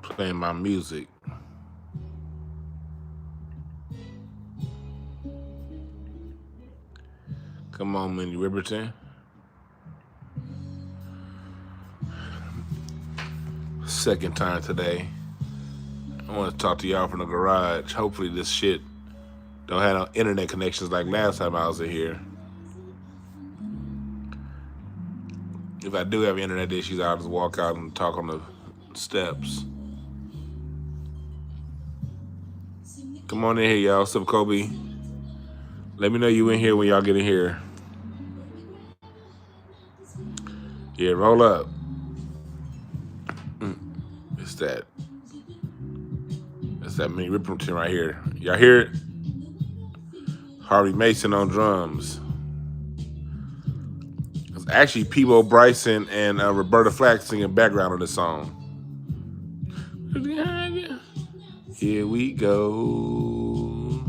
playing my music. Come on, Minnie Riverton. Second time today. I want to talk to y'all from the garage. Hopefully this shit don't have no internet connections like last time I was in here. If I do have internet issues, I'll just walk out and talk on the steps. Come on in here, y'all. What's up, Kobe? Let me know you in here when y'all get in here. Yeah, roll up. It's that. That's that Minnie Riverton right here. Y'all hear it? Harvey Mason on drums. It's actually Peebo Bryson and Roberta Flack singing background on this song. Here we go.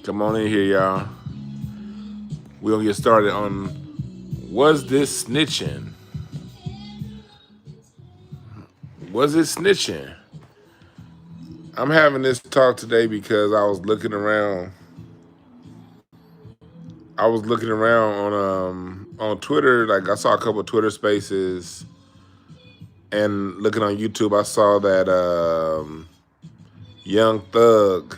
Come on in here, y'all. We're gonna get started on Was This Snitching? Was it snitching? I'm having this talk today because I was looking around. On Twitter. Like I saw a couple of Twitter spaces, and looking on YouTube, I saw that Young Thug,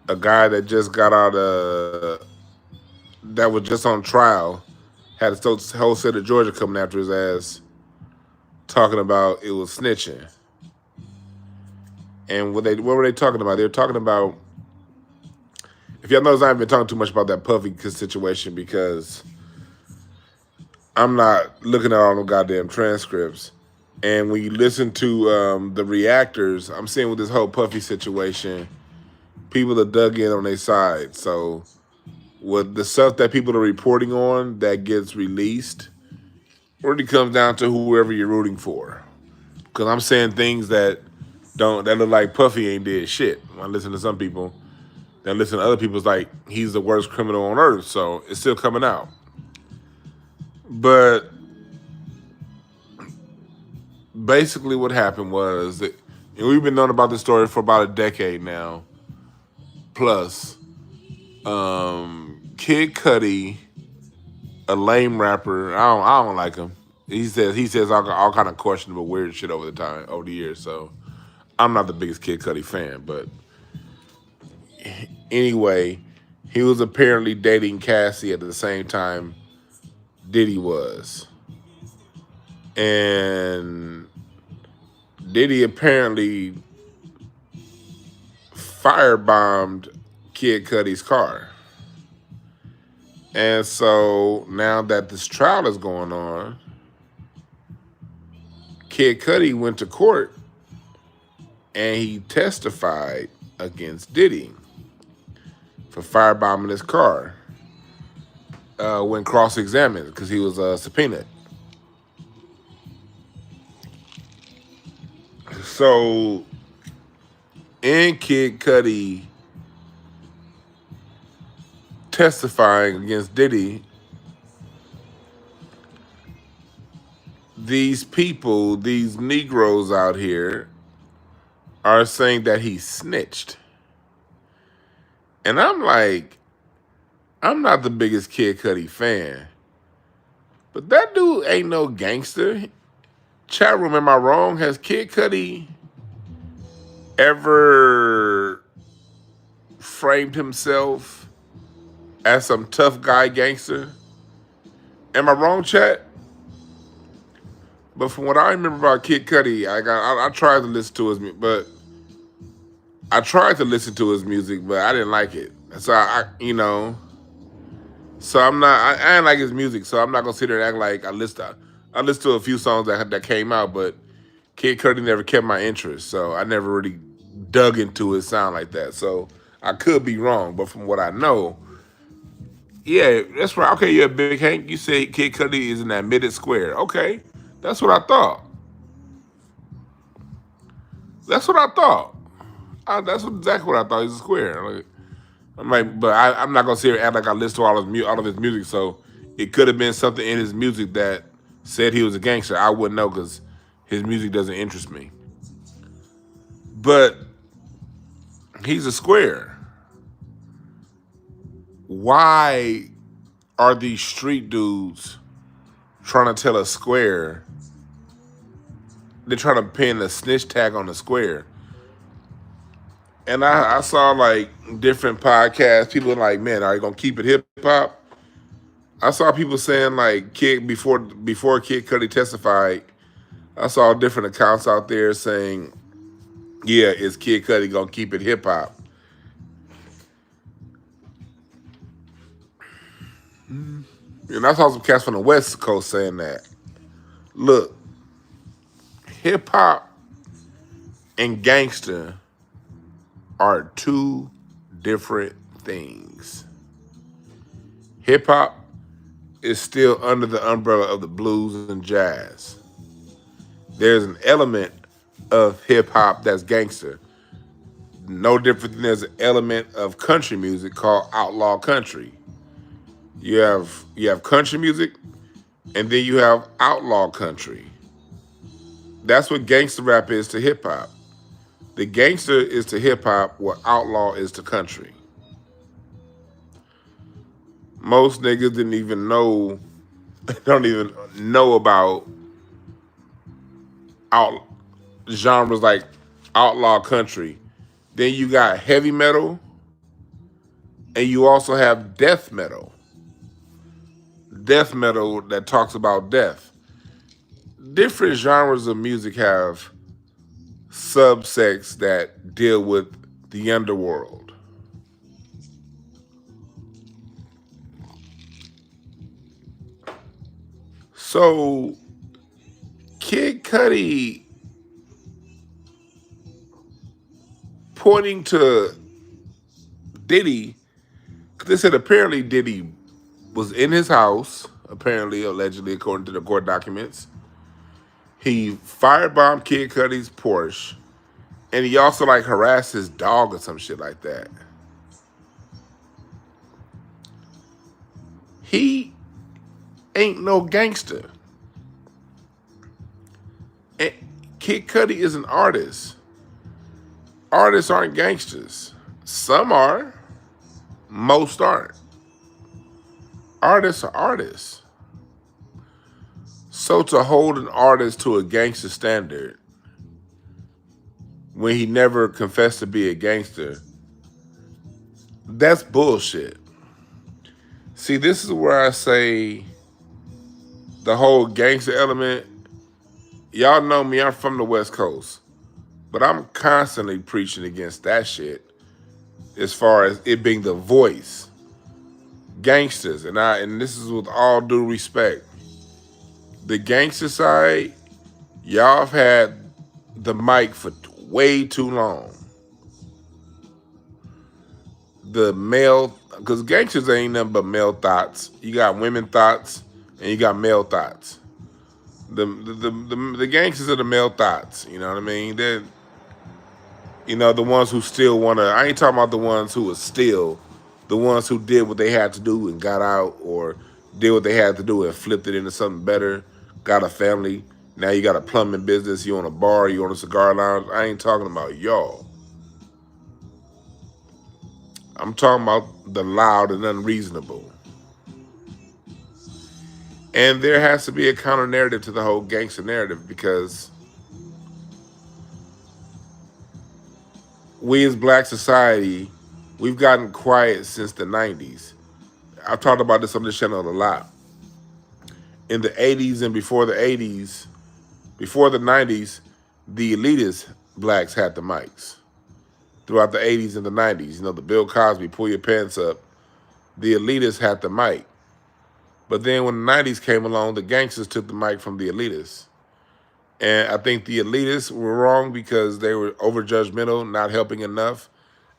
a guy that just got out that was just on trial, had a whole state of Georgia coming after his ass, talking about it was snitching. And what were they talking about? They were talking about, if y'all notice, I haven't been talking too much about that Puffy situation because I'm not looking at all the goddamn transcripts. And when you listen to the reactors, I'm seeing with this whole Puffy situation, people are dug in on their side. So with the stuff that people are reporting on that gets released, really comes down to whoever you're rooting for. Because I'm saying things that look like Puffy ain't did shit. When I listen to some people, then listen to other people's like he's the worst criminal on earth. So it's still coming out. But basically what happened was that, and we've been knowing about this story for about a decade now. Plus, Kid Cudi, a lame rapper. I don't like him. He says all kind of questionable weird shit over the years. So I'm not the biggest Kid Cudi fan, but anyway, he was apparently dating Cassie at the same time Diddy was. And Diddy apparently firebombed Kid Cudi's car. And so now that this trial is going on, Kid Cudi went to court and he testified against Diddy for firebombing his car when cross-examined because he was subpoenaed. So in Kid Cudi testifying against Diddy, these people, these Negroes out here, are saying that he snitched. And I'm like, I'm not the biggest Kid Cudi fan, but that dude ain't no gangster. Chat room, am I wrong? Has Kid Cudi ever framed himself as some tough guy gangster? Am I wrong, chat? But from what I remember about Kid Cudi, I tried to listen to his music, but I didn't like it. So so I didn't like his music, so I'm not gonna sit there and act like I listened to a few songs that came out, but Kid Cudi never kept my interest, so I never really dug into his sound like that. So I could be wrong, but from what I know, yeah, that's right. Okay, you're a big Hank. You say Kid Cudi is in that middle square. Okay, that's what I thought. That's exactly what I thought. He's a square. I'm like, but I'm not gonna sit here and act like I listen to all of his music. So It could have been something in his music that said he was a gangster. I wouldn't know because his music doesn't interest me. But he's a square. Why are these street dudes trying to tell a square? They're trying to pin a snitch tag on the square. And I saw like different podcasts. People are like, man, are you gonna keep it hip hop? I saw people saying like Kid before Kid Cudi testified. I saw different accounts out there saying, yeah, is Kid Cudi gonna keep it hip hop? And I saw some cats from the West Coast saying that. Look, hip hop and gangster are two different things. Hip hop is still under the umbrella of the blues and jazz. There's an element of hip hop that's gangster. No different than there's an element of country music called outlaw country. You have country music, and then you have outlaw country. That's what gangster rap is to hip hop. The gangster is to hip hop what outlaw is to country. Most niggas don't even know about out genres like outlaw country. Then you got heavy metal, and you also have death metal. Death metal that talks about death. Different genres of music have subsects that deal with the underworld. So Kid Cudi pointing to Diddy, they said apparently Diddy was in his house, apparently, allegedly, according to the court documents. He firebombed Kid Cudi's Porsche, and he also like harassed his dog or some shit like that. He ain't no gangster. And Kid Cudi is an artist. Artists aren't gangsters. Some are, most aren't. Artists are artists. So to hold an artist to a gangster standard when he never confessed to be a gangster, that's bullshit. See, this is where I say the whole gangster element, y'all know me, I'm from the West Coast, but I'm constantly preaching against that shit as far as it being the voice. Gangsters, and this is with all due respect, the gangster side, y'all have had the mic for way too long. The male, because gangsters ain't nothing but male thoughts. You got women thoughts, and you got male thoughts. The gangsters are the male thoughts. You know what I mean? They're, the ones who still wanna. I ain't talking about the ones who are still, the ones who did what they had to do and got out, or did what they had to do and flipped it into something better. Got a family. Now you got a plumbing business. You own a bar. You own a cigar lounge. I ain't talking about y'all. I'm talking about the loud and unreasonable. And there has to be a counter narrative to the whole gangster narrative, because we as black society, we've gotten quiet since the 90s. I've talked about this on this channel a lot. In the 80s and before the 80s, before the 90s, the elitist blacks had the mics. Throughout the 80s and the 90s, the Bill Cosby, pull your pants up, the elitists had the mic. But then when the 90s came along, the gangsters took the mic from the elitists. And I think the elitists were wrong because they were over judgmental, not helping enough.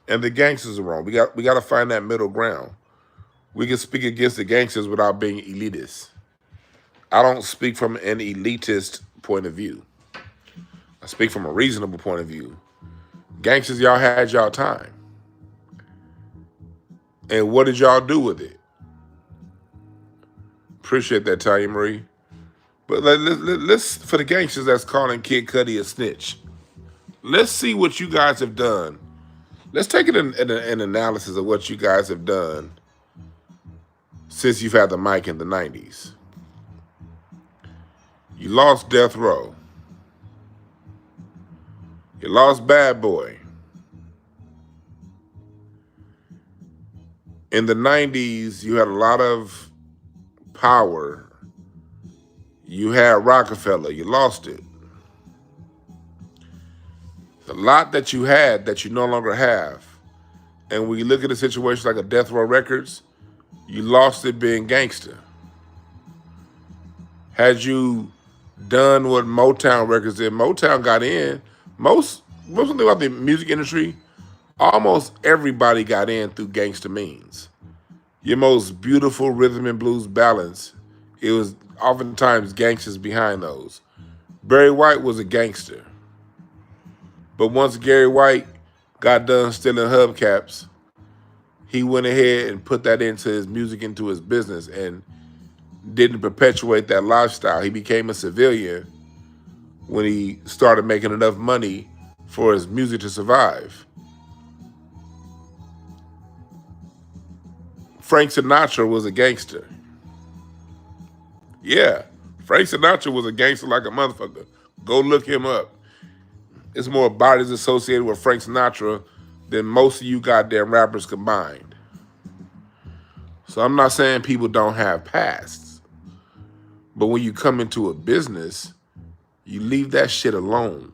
And the gangsters are wrong. We got to find that middle ground. We can speak against the gangsters without being elitist. I don't speak from an elitist point of view. I speak from a reasonable point of view. Gangsters, y'all had y'all time. And what did y'all do with it? Appreciate that, Tanya Marie. But let's for the gangsters that's calling Kid Cudi a snitch. Let's see what you guys have done. Let's take an analysis of what you guys have done since you've had the mic in the 90s. You lost Death Row. You lost Bad Boy. In the 90s, you had a lot of power. You had Rockefeller. You lost it. A lot that you had that you no longer have. And when you look at a situation like a Death Row Records, you lost it being gangster. Had you done what Motown Records did, Motown got in. Most thing about the music industry, almost everybody got in through gangster means. Your most beautiful rhythm and blues ballads, it was oftentimes gangsters behind those. Barry White was a gangster. But once Gary White got done stealing hubcaps, he went ahead and put that into his music, into his business, and didn't perpetuate that lifestyle. He became a civilian when he started making enough money for his music to survive. Frank Sinatra was a gangster. Yeah, Frank Sinatra was a gangster like a motherfucker. Go look him up. It's more bodies associated with Frank Sinatra than most of you goddamn rappers combined. So I'm not saying people don't have pasts. But when you come into a business, you leave that shit alone.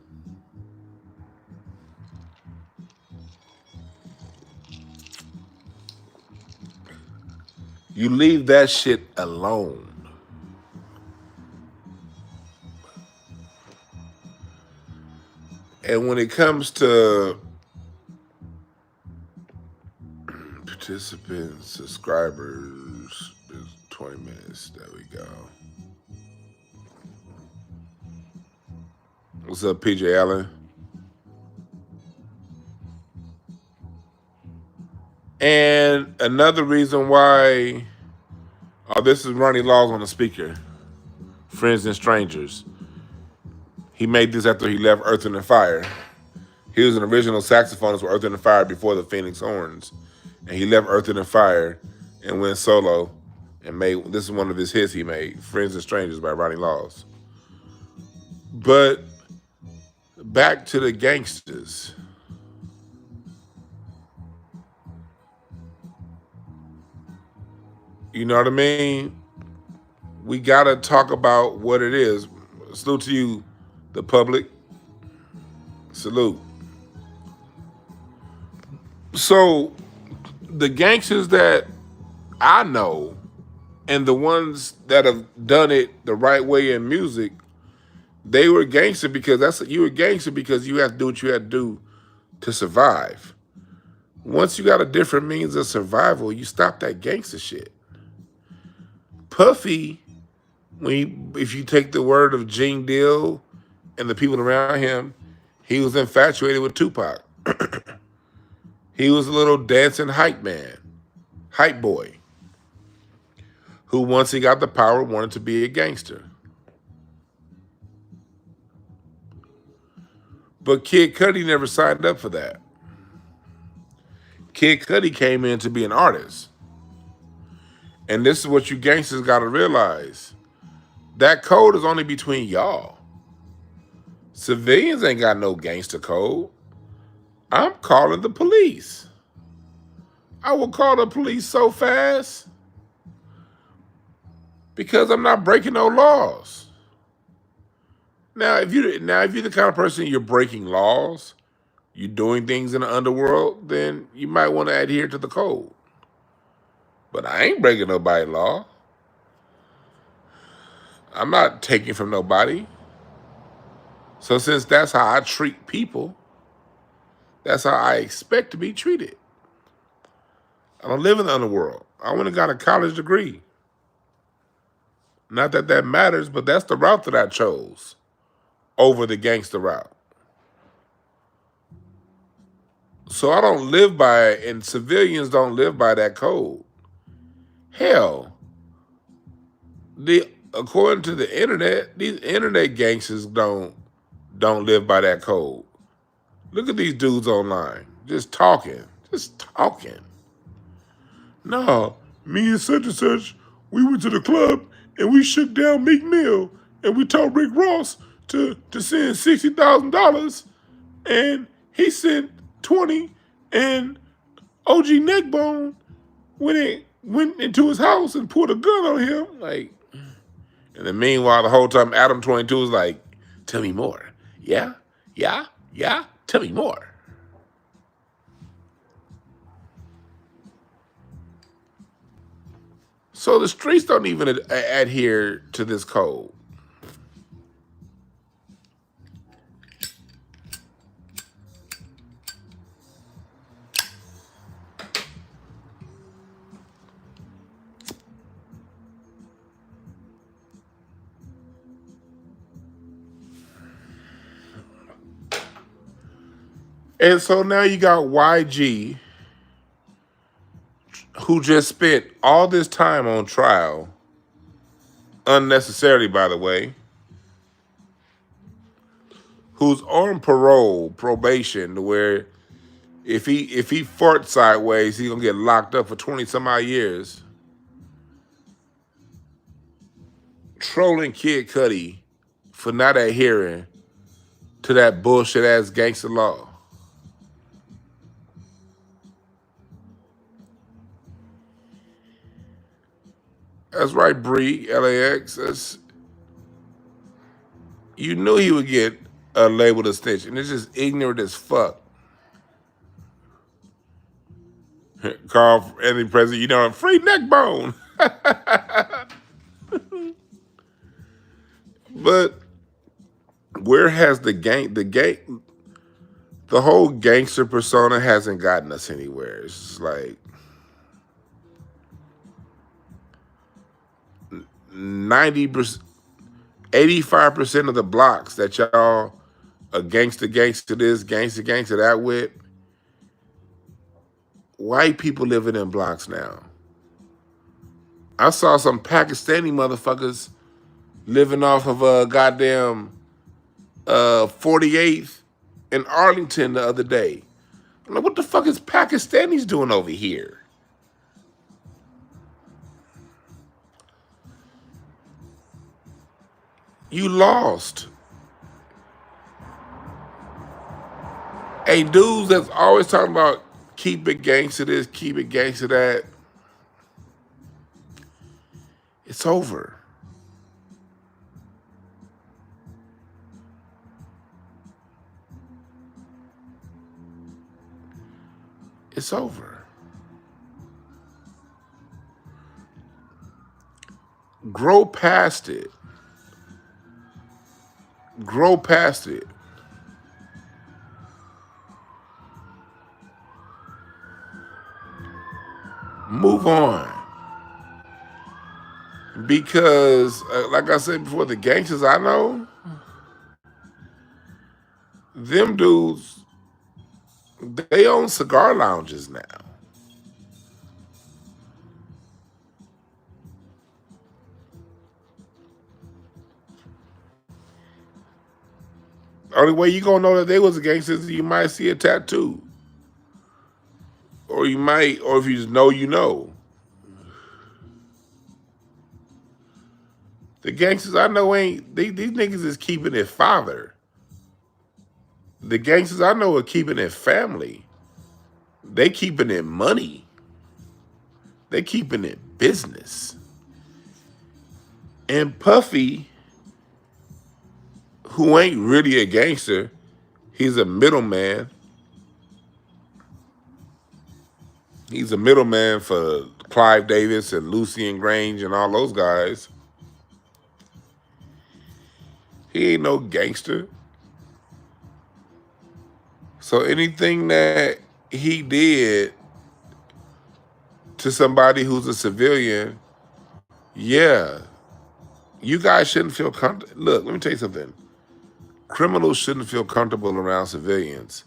You leave that shit alone. And when it comes to participants, subscribers, it's 20 minutes. There we go. What's up, PJ Allen? And another reason why, this is Ronnie Laws on the speaker. Friends and Strangers. He made this after he left Earth, Wind & Fire. He was an original saxophonist for Earth, Wind & Fire before the Phoenix Horns. And he left Earth, Wind & Fire and went solo and made, this is one of his hits he made, Friends and Strangers by Ronnie Laws. But back to the gangsters. You know what I mean? We gotta talk about what it is. Salute to you, the public. Salute. So the gangsters that I know and the ones that have done it the right way in music, they were gangster because you were gangster because you have to do what you had to do to survive. Once you got a different means of survival, you stop that gangster shit. Puffy, if you take the word of Gene Deal and the people around him, he was infatuated with Tupac. He was a little dancing hype man, hype boy, who once he got the power wanted to be a gangster. But Kid Cudi never signed up for that. Kid Cudi came in to be an artist. And this is what you gangsters got to realize. That code is only between y'all. Civilians ain't got no gangster code. I'm calling the police. I will call the police so fast because I'm not breaking no laws. Now, if you're the kind of person you're breaking laws, you're doing things in the underworld, then you might want to adhere to the code. But I ain't breaking nobody's law. I'm not taking from nobody. So since that's how I treat people, that's how I expect to be treated. I don't live in the underworld. I went and got a college degree. Not that that matters, but that's the route that I chose over the gangster route. So I don't live by it, and civilians don't live by that code. Hell, According to the internet, these internet gangsters don't live by that code. Look at these dudes online, just talking, just talking. No, me and such, we went to the club and we shook down Meek Mill and we told Rick Ross to send $60,000 and he sent 20 and OG Neckbone went into his house and pulled a gun on him. Like, and then meanwhile, the whole time Adam 22 was like, tell me more. Yeah, yeah, yeah, tell me more. So the streets don't even adhere to this code. And so now you got YG, who just spent all this time on trial, unnecessarily, by the way, who's on probation, to where if he farts sideways, he's gonna get locked up for 20 some odd years. Trolling Kid Cudi for not adhering to that bullshit ass gangster law. That's right, Bree, LAX. You knew he would get labeled a snitch, and it's just ignorant as fuck. Carl Anthony President, you know, free neck bone. But where has the whole gangster persona hasn't gotten us anywhere. It's like 90%, 85% of the blocks that y'all a gangster this, gangster that with, white people living in blocks now. I saw some Pakistani motherfuckers living off of a goddamn 48th in Arlington the other day. I'm like, what the fuck is Pakistanis doing over here? You lost. Hey, dudes that's always talking about keep it gangster this, keep it gangster that. It's over. It's over. Grow past it. Grow past it. Move on. Because, like I said before, the gangsters I know, them dudes, they own cigar lounges now. Only way you gonna know that they was a gangster is you might see a tattoo. Or you might, or if you just know, you know. The gangsters I know these niggas is keeping it father. The gangsters I know are keeping it family. They keeping it money. They keeping it business. And Puffy, who ain't really a gangster, he's a middleman. He's a middleman for Clive Davis and Lucien Grange and all those guys. He ain't no gangster. So anything that he did to somebody who's a civilian, yeah, you guys shouldn't feel comfortable. Look, let me tell you something. Criminals shouldn't feel comfortable around civilians.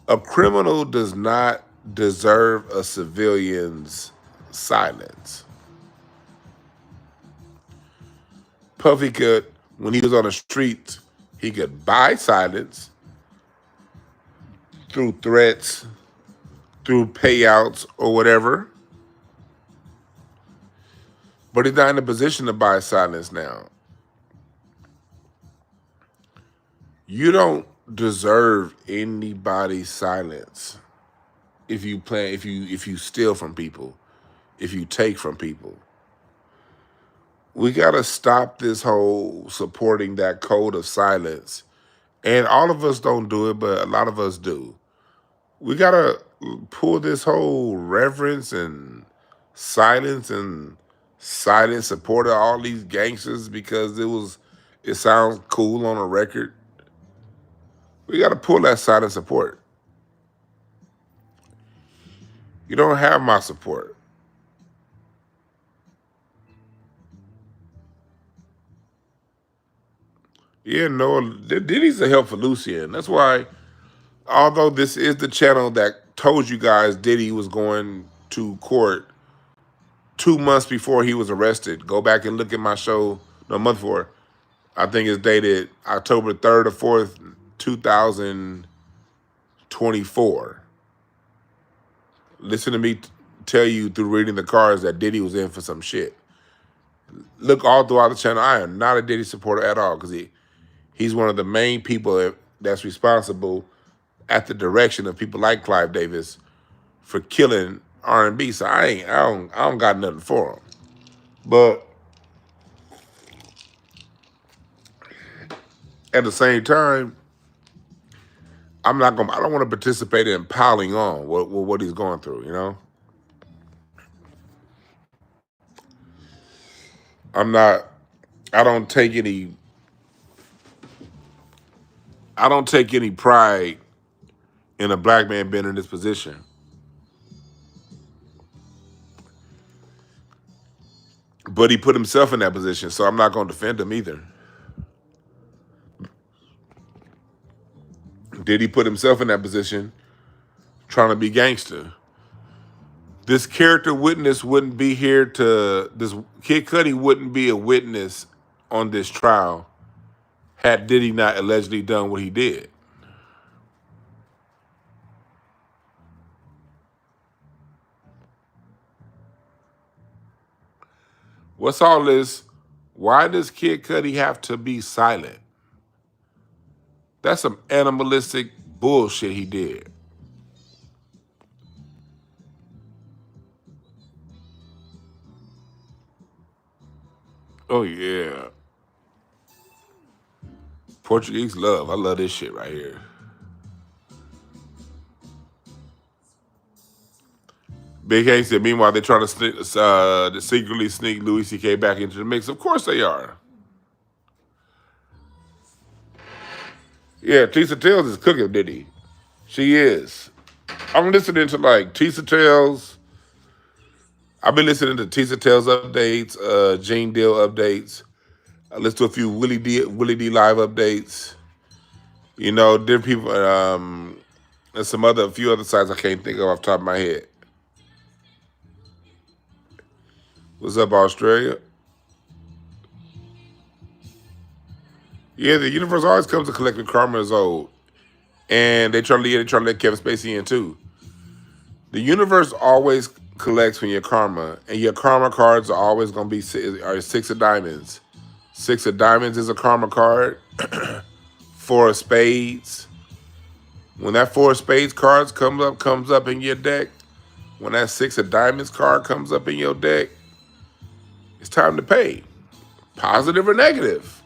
A criminal does not deserve a civilian's silence. Puffy could, when he was on the streets, he could buy silence through threats, through payouts or whatever. But he's not in a position to buy silence now. You don't deserve anybody's silence if you steal from people, if you take from people. We gotta stop this whole supporting that code of silence. And all of us don't do it, but a lot of us do. We gotta pull this whole reverence and silence support of all these gangsters because it sounds cool on a record. We gotta pull that silent support. You don't have my support. Yeah, no, Diddy's a help for Lucian. That's why, although this is the channel that told you guys Diddy was going to court 2 months before he was arrested. Go back and look at my show, no, a month before. I think it's dated October 3rd or 4th, 2024. Listen to me tell you through reading the cards that Diddy was in for some shit. Look all throughout the channel. I am not a Diddy supporter at all because he's one of the main people that's responsible at the direction of people like Clive Davis for killing R&B. So I don't got nothing for him. But at the same time, I don't want to participate in piling on what he's going through, you know? I don't take any pride in a black man being in this position. But he put himself in that position, so I'm not going to defend him either. Did he put himself in that position trying to be gangster? This character witness wouldn't be here this Kid Cudi wouldn't be a witness on this trial had Diddy not allegedly done what he did. What's all this? Why does Kid Cudi have to be silent? That's some animalistic bullshit he did. Oh yeah. Portuguese love. I love this shit right here. Big Hank said, meanwhile, they're trying to secretly sneak Louis C.K. back into the mix. Of course they are. Yeah, Tisa Tales is cooking Diddy. She is. I'm listening to like Tisa Tales. I've been listening to Tisa Tales updates, Gene Deal updates. I listen to a few Willie D live updates. You know, different people, and a few other sites I can't think of off the top of my head. What's up, Australia? Yeah, the universe always comes to collect when karma is old. And they try to let Kevin Spacey in too. The universe always collects when your karma, and your karma cards are always going to be six of diamonds. Six of diamonds is a karma card. Four of spades. When that four of spades cards comes up in your deck, when that six of diamonds card comes up in your deck, it's time to pay. Positive or negative.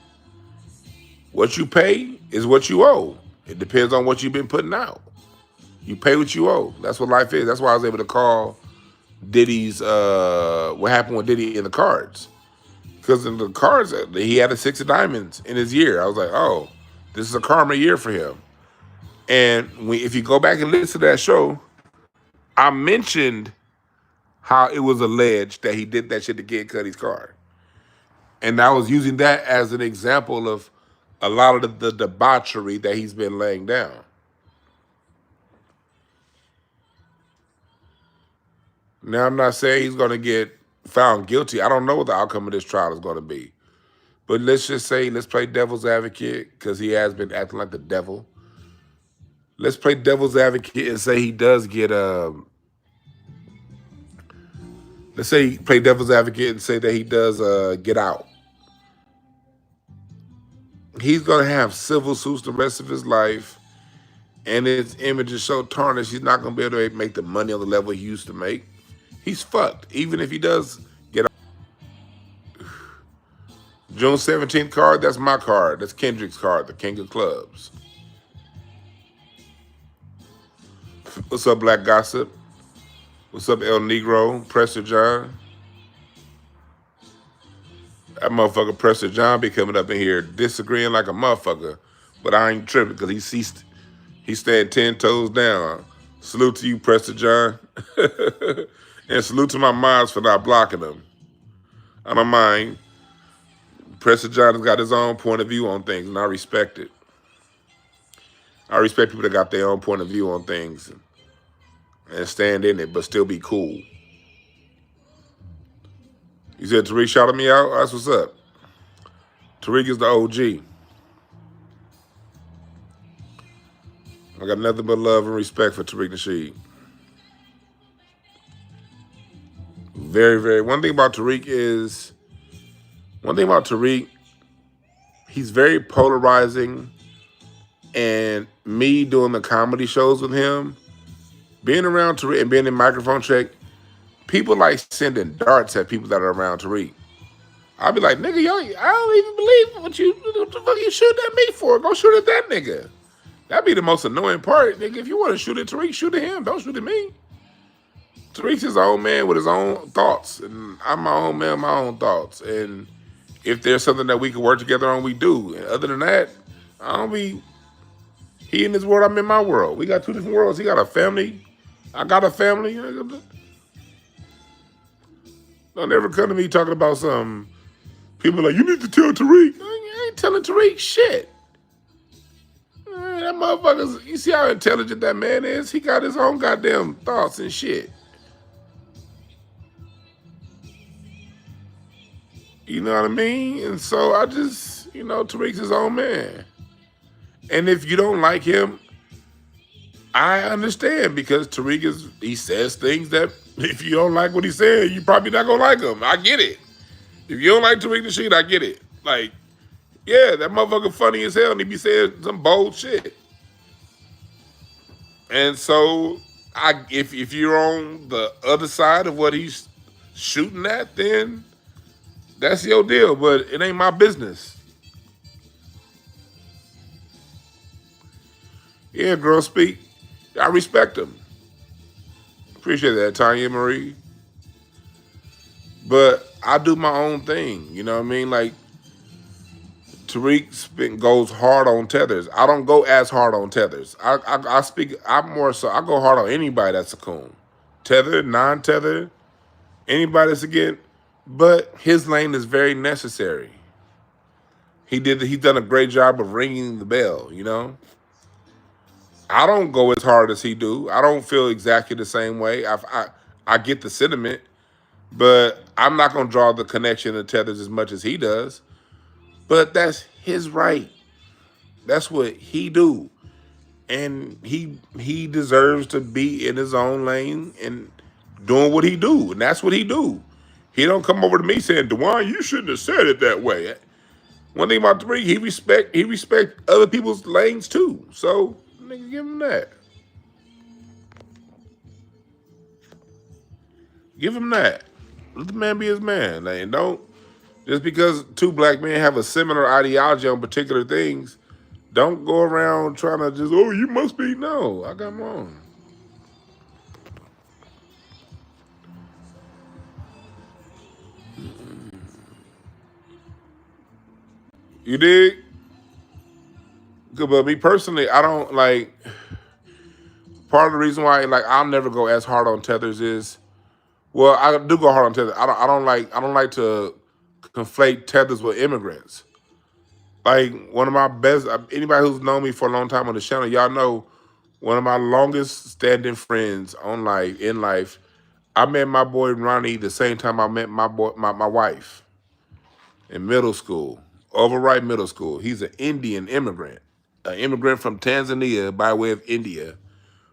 What you pay is what you owe. It depends on what you've been putting out. You pay what you owe. That's what life is. That's why I was able to call Diddy's, what happened with Diddy in the cards. Because in the cards, he had a six of diamonds in his year. I was like, oh, this is a karma year for him. And if you go back and listen to that show, I mentioned how it was alleged that he did that shit to Kid Cudi's card. And I was using that as an example of a lot of the debauchery that he's been laying down. Now, I'm not saying he's going to get found guilty. I don't know what the outcome of this trial is going to be. But let's just say, let's play devil's advocate because he has been acting like the devil. Let's play devil's advocate and say he does get let's say he play devil's advocate and say that he does get out. He's gonna have civil suits the rest of his life, and his image is so tarnished. He's not gonna be able to make the money on the level he used to make. He's fucked. Even if he does get out. June 17th card, that's my card. That's Kendrick's card, the King of Clubs. What's up, Black Gossip? What's up, El Negro? Prester John? That motherfucker Prester John be coming up in here disagreeing like a motherfucker. But I ain't tripping because he's staying 10 toes down. Salute to you, Prester John. And salute to my moms for not blocking them. I don't mind. Prester John has got his own point of view on things, and I respect it. I respect people that got their own point of view on things and stand in it, but still be cool. You said Tariq shouted me out? That's what's up. Tariq is the OG. I got nothing but love and respect for Tariq Nasheed. Very, very. One thing about Tariq, he's very polarizing. And me doing the comedy shows with him, being around Tariq and being in microphone check, people like sending darts at people that are around Tariq. I'll be like, nigga, yo, I don't even believe what the fuck you shooting at me for? Go shoot at that nigga. That'd be the most annoying part. Nigga, if you want to shoot at Tariq, shoot at him. Don't shoot at me. Tariq's his own man with his own thoughts. And I'm my own man with my own thoughts. And if there's something that we can work together on, we do. And other than that, I don't be... He in his world, I'm in my world. We got two different worlds. He got a family. I got a family. Don't ever come to me talking about some... People like, you need to tell Tariq. I ain't telling Tariq shit. That motherfucker's... You see how intelligent that man is? He got his own goddamn thoughts and shit. You know what I mean? And so I just... Tariq's his own man. And if you don't like him, I understand because Tariq he says things that if you don't like what he's saying, you probably not gonna like him. I get it. If you don't like Tariq Nasheed, I get it. Like, yeah, that motherfucker funny as hell and he be saying some bold shit. And so if you're on the other side of what he's shooting at, then that's your deal, but it ain't my business. Yeah, girl, speak. I respect him. Appreciate that, Tanya Marie. But I do my own thing. You know what I mean? Like, Tariq goes hard on tethers. I don't go as hard on tethers. I go hard on anybody that's a coon. Tethered, non-tethered, anybody that's again. But his lane is very necessary. He's done a great job of ringing the bell, I don't go as hard as he do. I don't feel exactly the same way. I get the sentiment, but I'm not gonna draw the connection to tethers as much as he does. But that's his right. That's what he do, and he deserves to be in his own lane and doing what he do, and that's what he do. He don't come over to me saying, "Dewan, you shouldn't have said it that way." One thing about Tariq, he respect other people's lanes too. So. Nigga, give him that. Give him that. Let the man be his man. And don't, just because two black men have a similar ideology on particular things, don't go around trying to just, oh, you must be. No, I got my own. You dig? Good, but me personally, I don't like... Part of the reason why, I'll never go as hard on tethers is, well, I do go hard on tethers. I don't like to conflate tethers with immigrants. Like, one of my best, anybody who's known me for a long time on the channel, y'all know one of my longest standing friends in life. I met my boy Ronnie the same time I met my wife in middle school. Overripe Middle School. He's an Indian immigrant, an immigrant from Tanzania by way of India,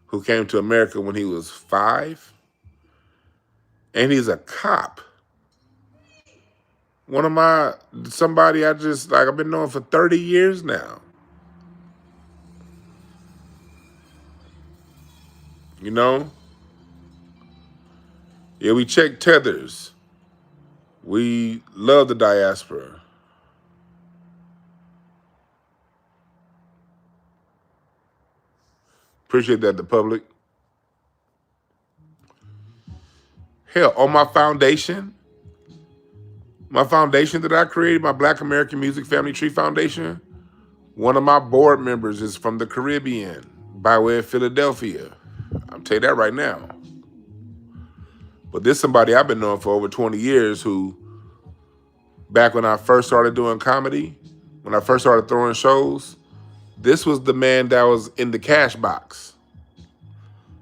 who came to America when he was 5. And he's a cop. Somebody I just, like, I've been knowing for 30 years now. You know? Yeah, we check tethers. We love the diaspora. Appreciate that, the public. Hell, on my foundation that I created, my Black American Music Family Tree Foundation, one of my board members is from the Caribbean by way of Philadelphia. I'll tell you that right now. But this is somebody I've been knowing for over 20 years who, back when I first started doing comedy, when I first started throwing shows, this was the man that was in the cash box.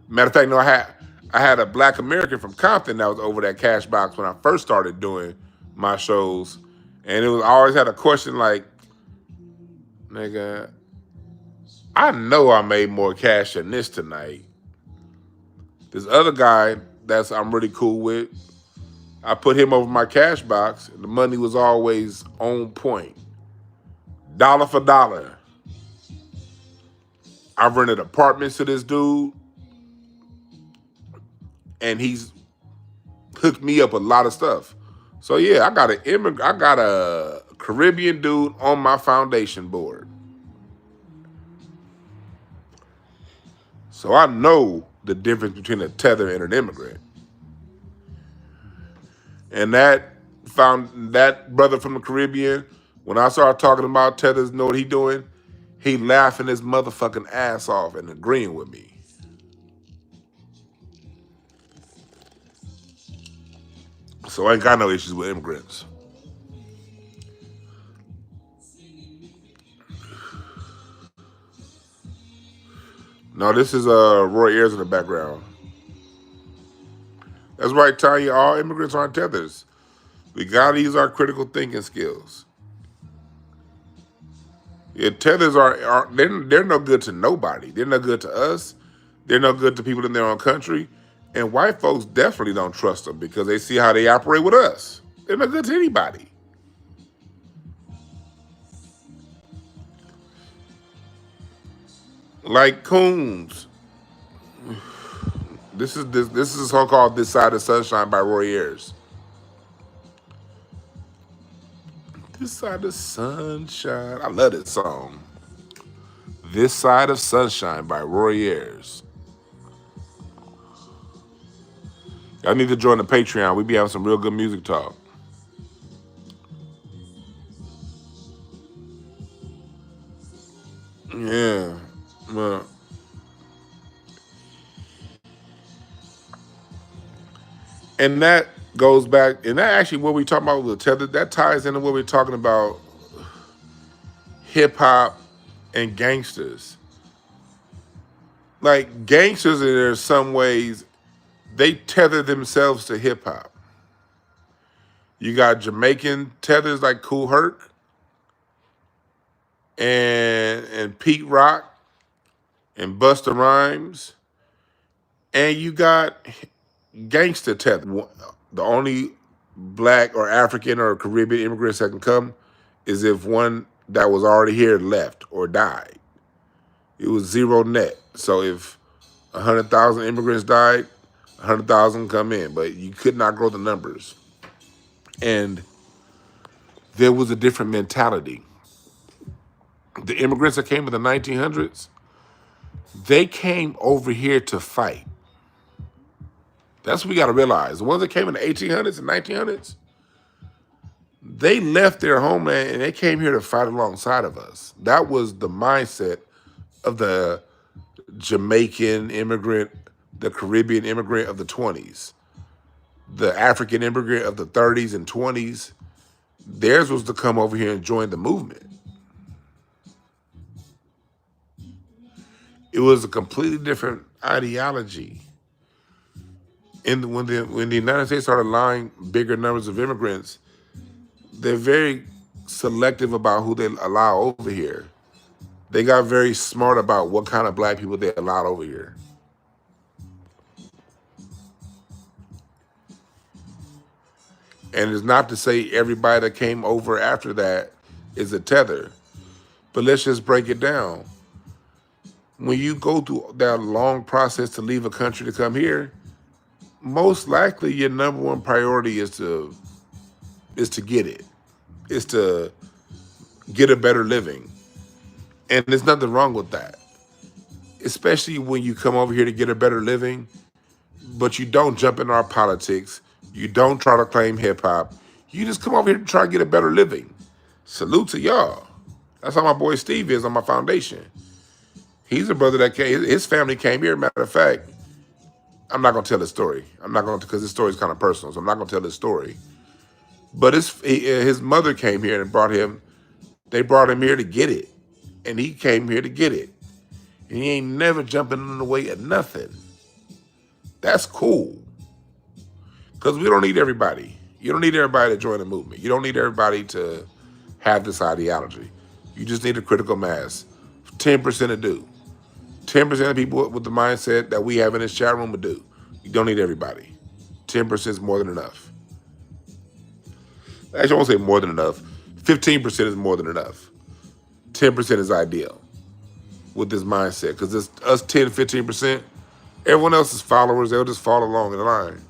Matter of fact, no, I had a Black American from Compton that was over that cash box when I first started doing my shows. And I always had a question like, nigga, I know I made more cash than this tonight. This other guy I'm really cool with, I put him over my cash box, and the money was always on point. Dollar for dollar. I've rented apartments to this dude, and he's hooked me up a lot of stuff. So yeah, I got a Caribbean dude on my foundation board. So I know the difference between a tether and an immigrant. And that brother from the Caribbean, when I started talking about tethers, know what he doing? He laughing his motherfucking ass off and agreeing with me. So I ain't got no issues with immigrants. No, this is Roy Ayers in the background. That's right, Tanya. All immigrants aren't tethers. We gotta use our critical thinking skills. Yeah, tethers they're no good to nobody. They're no good to us. They're no good to people in their own country. And white folks definitely don't trust them because they see how they operate with us. They're no good to anybody. Like coons. This is a song called "This Side of Sunshine" by Roy Ayers. This side of sunshine. I love this song. This Side of Sunshine by Roy Ayers. Y'all need to join the Patreon. We be having some real good music talk. Yeah. Well, and that goes back, and that actually what we talking about with the tether, that ties into what we're talking about hip hop and gangsters. Like gangsters, in some ways, they tether themselves to hip hop. You got Jamaican tethers like Kool Herc and Pete Rock and Busta Rhymes, and you got gangster tether. The only Black or African or Caribbean immigrants that can come is if one that was already here left or died. It was zero net. So if 100,000 immigrants died, 100,000 come in, but you could not grow the numbers. And there was a different mentality. The immigrants that came in the 1900s, they came over here to fight. That's what we got to realize. The ones that came in the 1800s and 1900s, they left their homeland and they came here to fight alongside of us. That was the mindset of the Jamaican immigrant, the Caribbean immigrant of the 20s, the African immigrant of the 30s and 20s. Theirs was to come over here and join the movement. It was a completely different ideology. And when the United States started allowing bigger numbers of immigrants, they're very selective about who they allow over here. They got very smart about what kind of black people they allowed over here. And it's not to say everybody that came over after that is a tether. But let's just break it down. When you go through that long process to leave a country to come here, most likely your number one priority is to get it. Is to get a better living. And there's nothing wrong with that. Especially when you come over here to get a better living, but you don't jump into our politics. You don't try to claim hip hop. You just come over here to try to get a better living. Salute to y'all. That's how my boy Steve is on my foundation. He's a brother that came, his family came here. Matter of fact, I'm not going to tell his story. I'm not going to, because his story is kind of personal, so I'm not going to tell his story. But his mother came here and they brought him here to get it. And he came here to get it. And he ain't never jumping in the way of nothing. That's cool. Because we don't need everybody. You don't need everybody to join the movement. You don't need everybody to have this ideology. You just need a critical mass. 10% to do. 10% of people with the mindset that we have in this chat room would do. You don't need everybody. 10% is more than enough. Actually, I won't say more than enough. 15% is more than enough. 10% is ideal with this mindset. Because it's us 10, 15%, everyone else's followers, they'll just follow along in the line.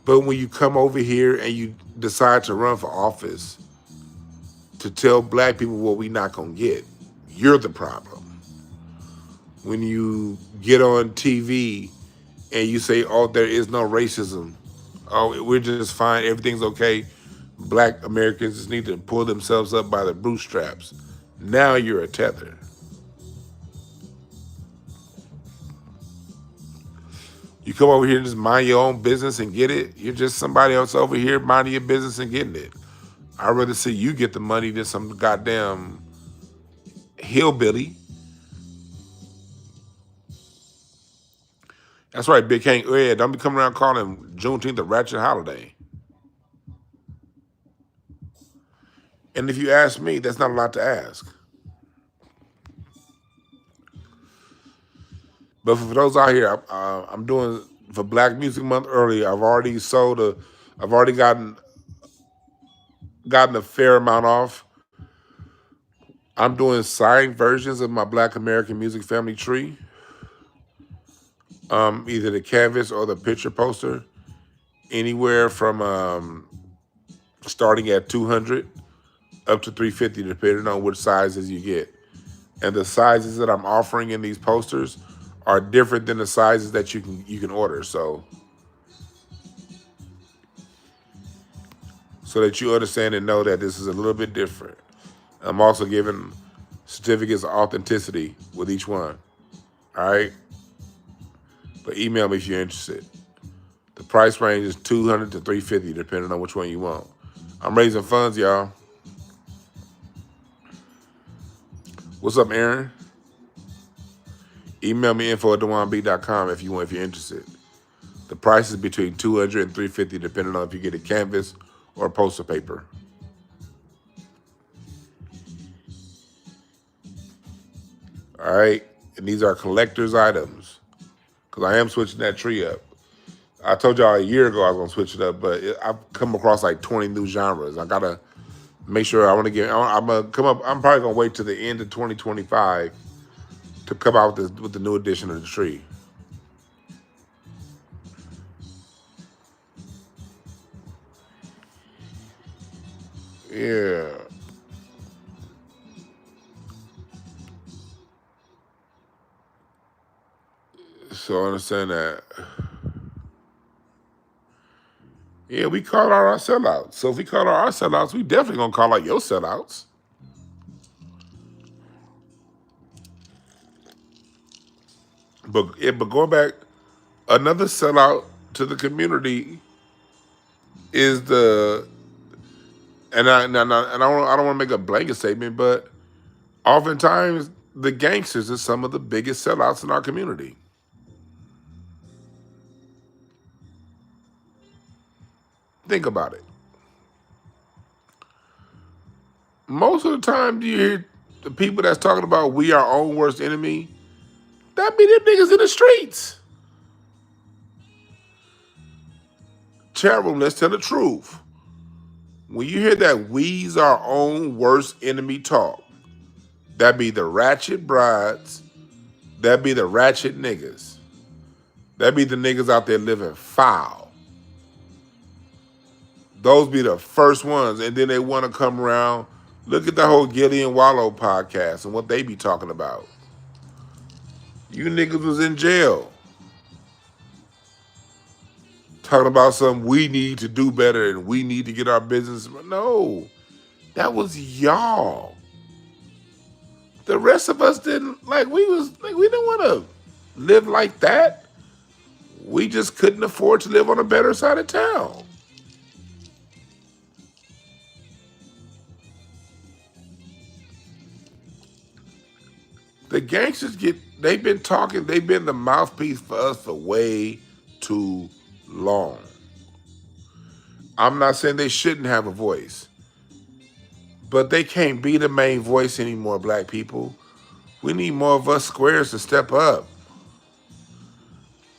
But when you come over here and you decide to run for office to tell black people what we not going to get, you're the problem. When you get on TV and you say, oh, there is no racism. Oh, we're just fine. Everything's okay. Black Americans just need to pull themselves up by the bootstraps. Now you're a tether. You come over here and just mind your own business and get it. You're just somebody else over here minding your business and getting it. I'd rather see you get the money than some goddamn hillbilly. That's right, Big King. Oh, yeah, don't be coming around calling Juneteenth a ratchet holiday. And if you ask me, that's not a lot to ask. But for those out here, I'm doing for Black Music Month early. I've already gotten a fair amount off. I'm doing signed versions of my Black American Music Family tree. Either the canvas or the picture poster. Anywhere from starting at 200 up to 350, depending on which sizes you get. And the sizes that I'm offering in these posters are different than the sizes that you can order. So that you understand and know that this is a little bit different. I'm also giving certificates of authenticity with each one. All right? But email me if you're interested. The price range is $200 to $350, depending on which one you want. I'm raising funds, y'all. What's up, Aaron? Email me info@dewanb.com if you're interested. The price is between $200 and $350, depending on if you get a canvas or a poster paper. All right, and these are collector's items because I am switching that tree up. I told y'all a year ago I was gonna switch it up, but I've come across like 20 new genres. I gotta make sure. I'm gonna come up. I'm probably gonna wait till the end of 2025 to come out with the new edition of the tree. Yeah. So understand that. Yeah, we call out our sellouts. So if we call out our sellouts, we definitely gonna call out your sellouts. But going back, another sellout to the community is and I don't want to make a blanket statement, but oftentimes the gangsters are some of the biggest sellouts in our community. Think about it. most of the time, do you hear the people that's talking about we our own worst enemy? That be them niggas in the streets. Chat room, let's tell the truth. When you hear that we's our own worst enemy talk, that be the ratchet brides, that be the ratchet niggas. That be the niggas out there living foul. Those be the first ones, and then they want to come around. Look at the whole Gilly and Wallow podcast and what they be talking about. You niggas was in jail. Talking about something we need to do better and we need to get our business. No, that was y'all. The rest of us didn't we didn't want to live like that. We just couldn't afford to live on a better side of town. The gangsters they've been talking, they've been the mouthpiece for us for way too long. I'm not saying they shouldn't have a voice, but they can't be the main voice anymore, black people. We need more of us squares to step up.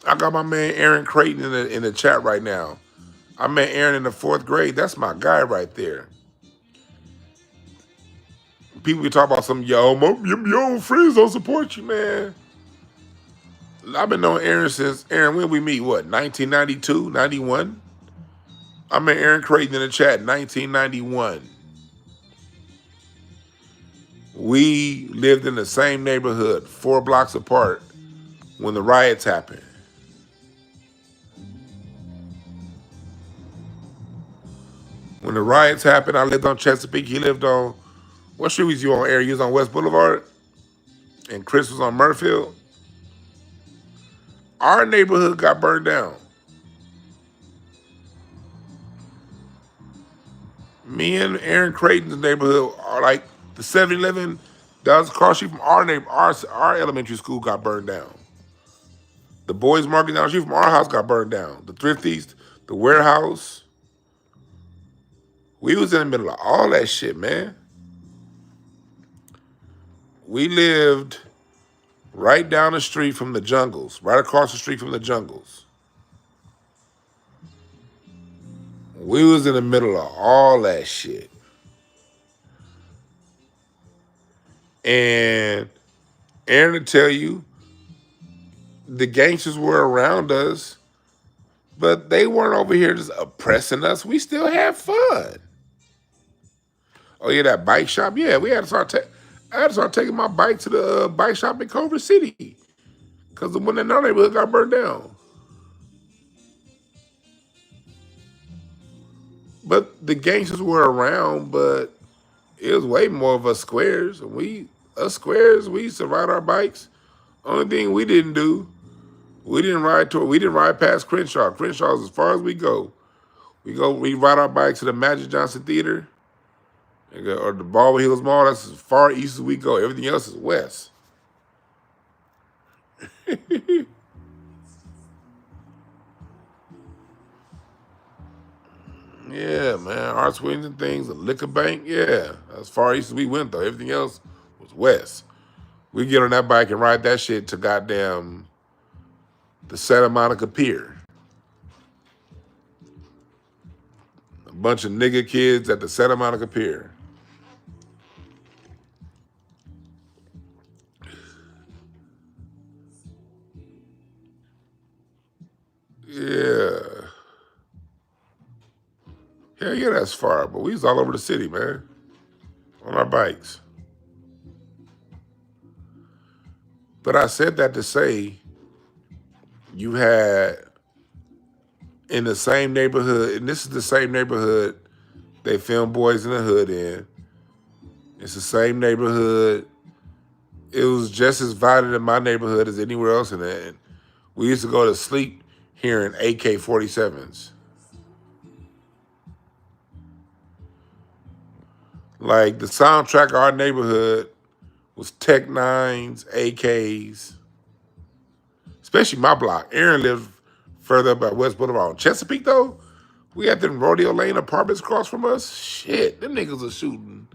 I got my man Aaron Creighton in the chat right now. I met Aaron in the 4th grade. That's my guy right there. People be talking about some, your own friends don't support you, man. I've been knowing Aaron since, Aaron, when we meet, what, 1992, 91? I met Aaron Creighton in the chat in 1991. We lived in the same neighborhood, 4 blocks apart, when the riots happened. When the riots happened, I lived on Chesapeake. He lived on, what street was you on, Aaron? You was on West Boulevard? And Chris was on Murfield? Our neighborhood got burned down. Me and Aaron Creighton's neighborhood are like the 7-Eleven that was across the street from our elementary school got burned down. The boys market down the street from our house got burned down. The Thrifties, the warehouse. We was in the middle of all that shit, man. We lived right down the street from the jungles, right across the street from the jungles. We was in the middle of all that shit. And Aaron will tell you, the gangsters were around us, but they weren't over here just oppressing us. We still had fun. Oh yeah, that bike shop. Yeah, we had to I had to start taking my bike to the bike shop in Culver City because the one in our neighborhood got burned down. But the gangsters were around, but it was way more of us squares. Us squares, we used to ride our bikes. Only thing we didn't do, we didn't ride past Crenshaw. Crenshaw's as far as we go. We ride our bikes to the Magic Johnson Theater or the Baldwin Hills Mall. That's as far east as we go. Everything else is west. Yeah, man. Art swings and things, a liquor bank. Yeah, as far east as we went, though. Everything else was west. We get on that bike and ride that shit to goddamn the Santa Monica Pier. A bunch of nigga kids at the Santa Monica Pier. Yeah. Hell yeah, that's far. But we was all over the city, man. On our bikes. But I said that to say you had in the same neighborhood, and this is the same neighborhood they filmed Boys in the Hood in. It's the same neighborhood. It was just as violent in my neighborhood as anywhere else in it. We used to go to sleep hearing AK-47s. Like the soundtrack of our neighborhood was Tech 9s, AKs, especially my block. Aaron lived further up at West Boulevard. On Chesapeake, though, we had them Rodeo Lane apartments across from us. Shit, them niggas are shooting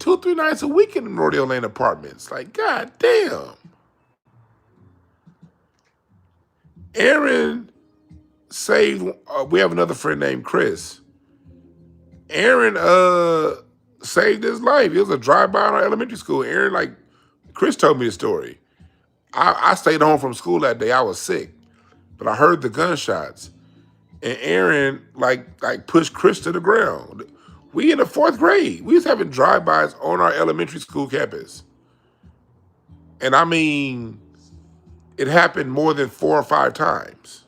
2-3 nights a week in the Rodeo Lane apartments. Like, god damn. Aaron saved, we have another friend named Chris. Aaron saved his life. It was a drive-by in our elementary school. Aaron, like, Chris told me the story. I stayed home from school that day. I was sick, but I heard the gunshots. And Aaron, like pushed Chris to the ground. We in the 4th grade. We was having drive-bys on our elementary school campus. And I mean, it happened more than 4 or 5 times.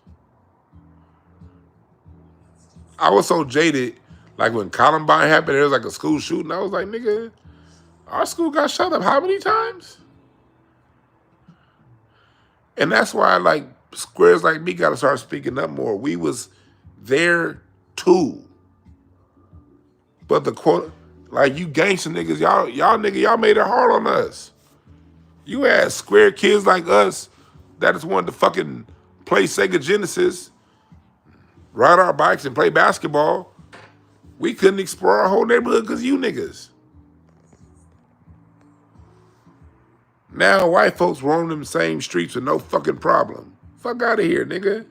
I was so jaded, like when Columbine happened, there was like a school shooting. I was like, nigga, our school got shot up how many times? And that's why, like, squares like me got to start speaking up more. We was there too. But the quote, like, you gangster niggas, y'all made it hard on us. You had square kids like us that just wanted to fucking play Sega Genesis, ride our bikes and play basketball. We couldn't explore our whole neighborhood because you niggas. Now white folks roam them same streets with no fucking problem. Fuck out of here, nigga.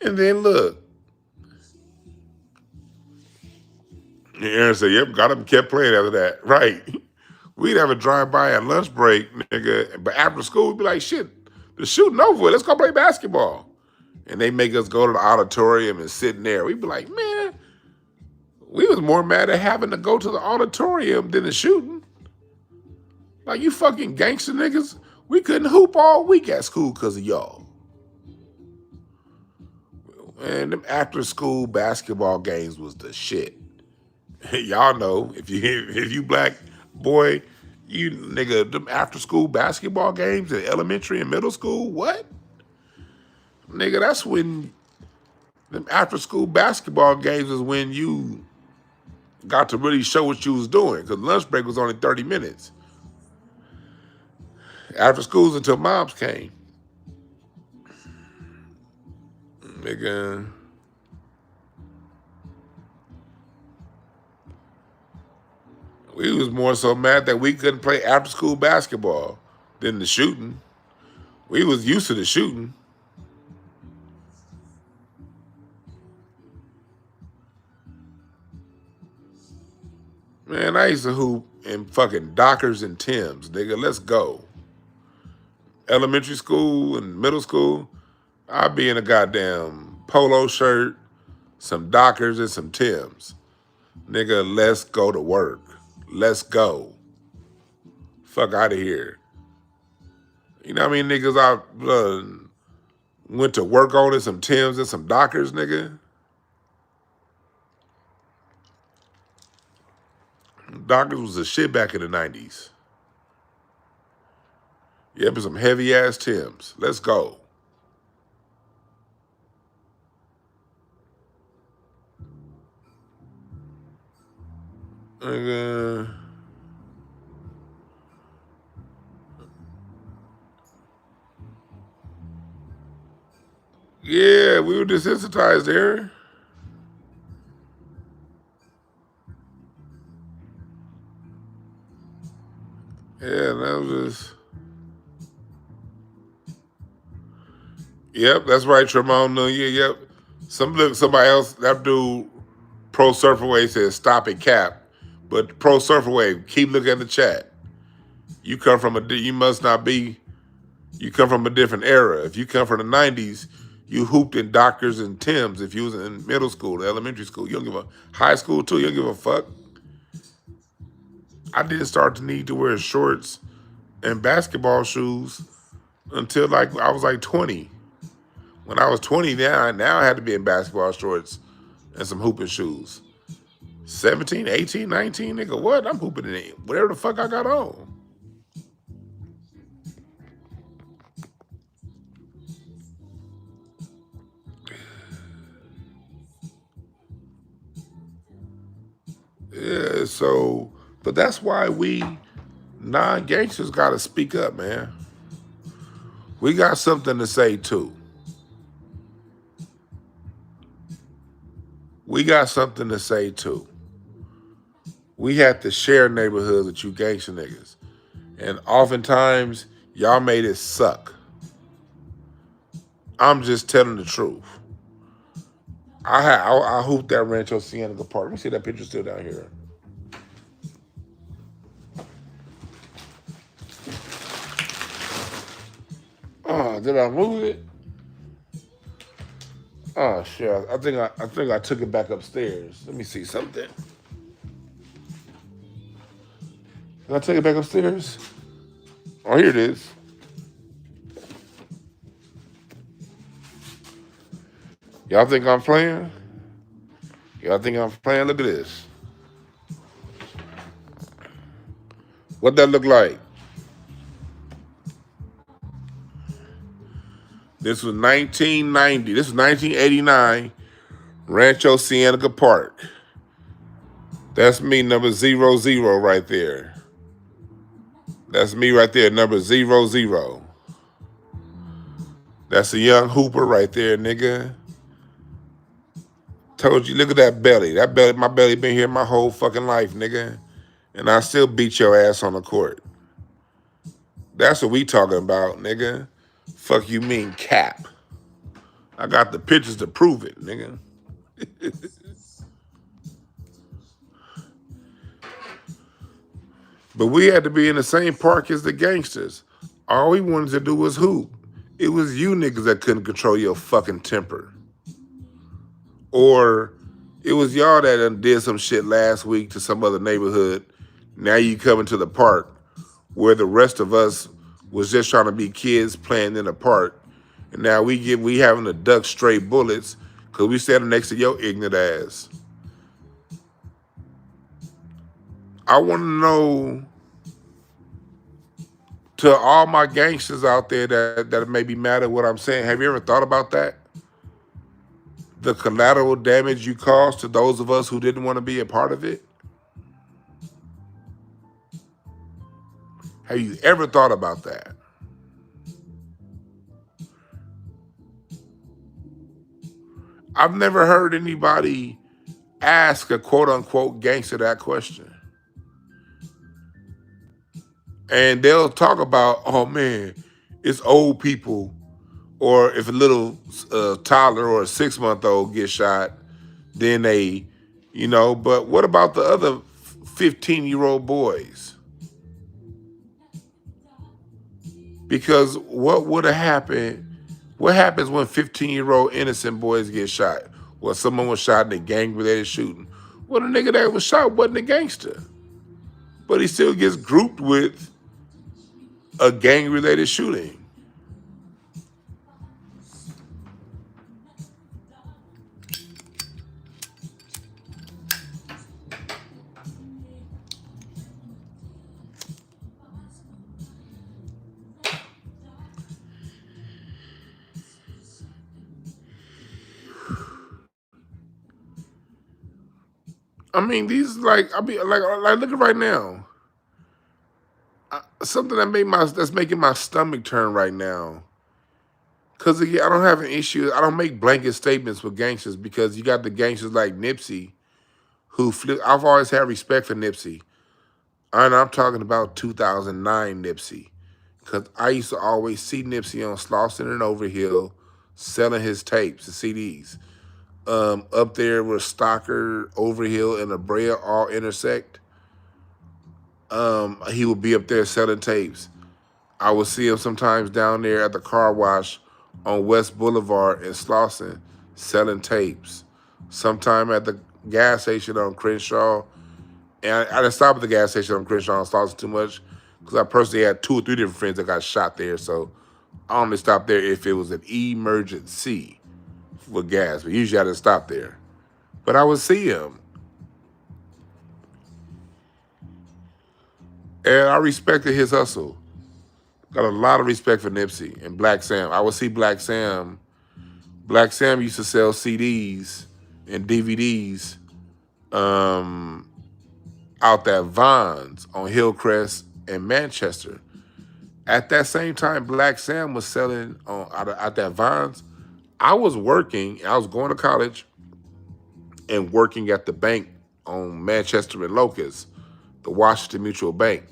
And then look. And Aaron said, yep, got him, kept playing after that. Right. We'd have a drive-by at lunch break, nigga. But after school, we'd be like, shit, the shooting over with. Let's go play basketball. And they make us go to the auditorium and sit in there. We'd be like, man, we was more mad at having to go to the auditorium than the shooting. Like, you fucking gangster niggas, we couldn't hoop all week at school because of y'all. And them after-school basketball games was the shit. Y'all know, if you black boy, you nigga, them after-school basketball games in elementary and middle school, what? Nigga, that's when them after-school basketball games is when you got to really show what you was doing, because lunch break was only 30 minutes. After school's until moms came. Nigga. We was more so mad that we couldn't play after school basketball than the shooting. We was used to the shooting. Man, I used to hoop in fucking Dockers and Timbs, nigga. Let's go. Elementary school and middle school, I'd be in a goddamn polo shirt, some Dockers and some Timbs. Nigga, let's go to work. Let's go. Fuck out of here. You know what I mean, niggas? I went to work on in some Timbs and some Dockers, nigga. Dockers was a shit back in the 90s. Yep, some heavy ass Timbs. Let's go. Yeah, we were desensitized there. Yeah, that was just... Yep, that's right, Tremont. No, yeah, yep. Somebody else, that dude, Pro Surfer Wave says stop it, cap. But Pro Surfer Wave, keep looking at the chat. You come from you come from a different era. If you come from the 90s, you hooped in Dockers and Timbs. If you was in middle school, elementary school, you don't give a, high school too, you don't give a fuck. I didn't start to need to wear shorts and basketball shoes until like I was like 20. When I was 20, now I had to be in basketball shorts and some hooping shoes. 17, 18, 19, nigga, what? I'm hooping in it. Whatever the fuck I got on. Yeah, so, but that's why we non-gangsters got to speak up, man. We got something to say too. we got something to say too. We had to share neighborhoods with you gangster niggas. And oftentimes, y'all made it suck. I'm just telling the truth. I hooped that Rancho Cienega Park. Let me see that picture still down here. Oh, did I move it? Oh shit! I think I took it back upstairs. Let me see something. Did I take it back upstairs? Oh, here it is. Y'all think I'm playing? Y'all think I'm playing? Look at this. What that look like? This was 1990. This was 1989. Rancho Cienega Park. That's me, number 00 right there. That's me right there, number 00. That's a young hooper right there, nigga. Told you, look at that belly. That belly, my belly been here my whole fucking life, nigga. And I still beat your ass on the court. That's what we talking about, nigga. Fuck you mean cap. I got the pictures to prove it, nigga. But we had to be in the same park as the gangsters. All we wanted to do was hoop. It was you niggas that couldn't control your fucking temper. Or it was y'all that done did some shit last week to some other neighborhood. Now you coming to the park where the rest of us was just trying to be kids playing in the park. And now we having to duck straight bullets because we standing next to your ignorant ass. I want to know, to all my gangsters out there that may be mad at what I'm saying, have you ever thought about that? The collateral damage you caused to those of us who didn't want to be a part of it? Have you ever thought about that? I've never heard anybody ask a quote unquote gangster that question. And they'll talk about, oh man, it's old people, or if a little toddler or a 6-month-old gets shot, then they, but what about the other 15-year-old boys? Because what would have happened? What happens when 15-year-old innocent boys get shot? Well, someone was shot in a gang-related shooting. Well, the nigga that was shot wasn't a gangster, but he still gets grouped with a gang-related shooting. I mean, these look at right now. Something that's making my stomach turn right now. Cause again, I don't have an issue. I don't make blanket statements with gangsters because you got the gangsters like Nipsey, who flip. I've always had respect for Nipsey, and I'm talking about 2009 Nipsey, cause I used to always see Nipsey on Slauson and Overhill, selling his tapes, the CDs. Up there where Stocker, Overhill, and La Brea all intersect. He would be up there selling tapes. I would see him sometimes down there at the car wash on West Boulevard in Slauson selling tapes. Sometime at the gas station on Crenshaw. And I didn't stop at the gas station on Crenshaw and Slauson too much because I personally had 2 or 3 different friends that got shot there. So I only stopped there if it was an emergency for gas. But usually I didn't stop there. But I would see him. And I respected his hustle. Got a lot of respect for Nipsey and Black Sam. I would see Black Sam. Black Sam used to sell CDs and DVDs out that Vons on Hillcrest and Manchester. At that same time, Black Sam was selling out that Vons. I was working. I was going to college and working at the bank on Manchester and Locust, the Washington Mutual Bank.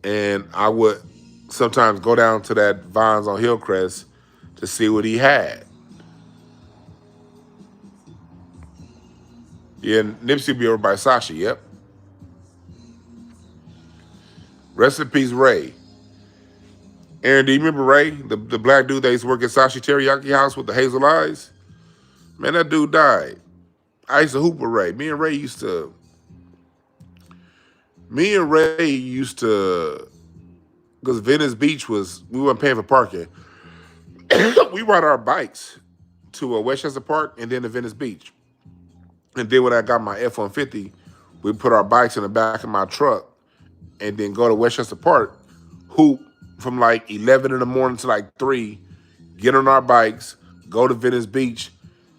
And I would sometimes go down to that Vines on Hillcrest to see what he had. Yeah, Nipsey be over by Sashi, yep. Rest in peace, Ray. Aaron, do you remember Ray, the black dude that used to work at Sashi Teriyaki House with the hazel eyes? Man, that dude died. I used to hoop with Ray. Me and Ray used to, because Venice Beach we weren't paying for parking. We ride our bikes to Westchester Park and then to Venice Beach. And then when I got my F-150, we put our bikes in the back of my truck and then go to Westchester Park, hoop from like 11 in the morning to like 3, get on our bikes, go to Venice Beach,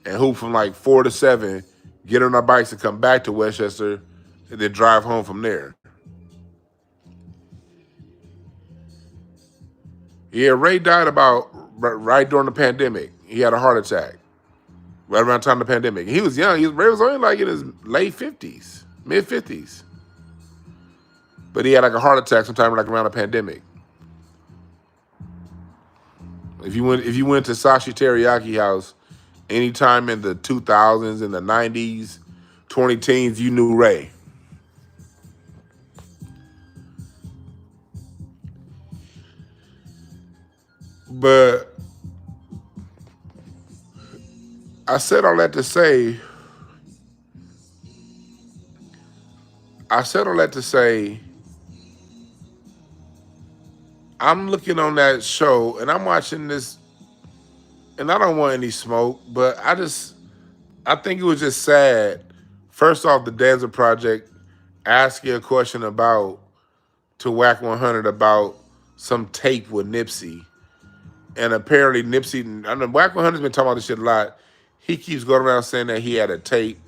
and hoop from like 4 to 7, get on our bikes and come back to Westchester, and then drive home from there. Yeah, Ray died about right during the pandemic. He had a heart attack right around the time of the pandemic. He was young. Ray was only like in his late 50s, mid 50s. But he had like a heart attack sometime like around the pandemic. If you went to Sashi Teriyaki House anytime in the 2000s, in the 90s, 2010s, you knew Ray. But I said all that to say, I'm looking on that show and I'm watching this, and I don't want any smoke, but I think it was just sad. First off, the Danza Project asking a question to Whack 100 about some tape with Nipsey. And apparently Nipsey, I know Whack 100's been talking about this shit a lot. He keeps going around saying that he had a tape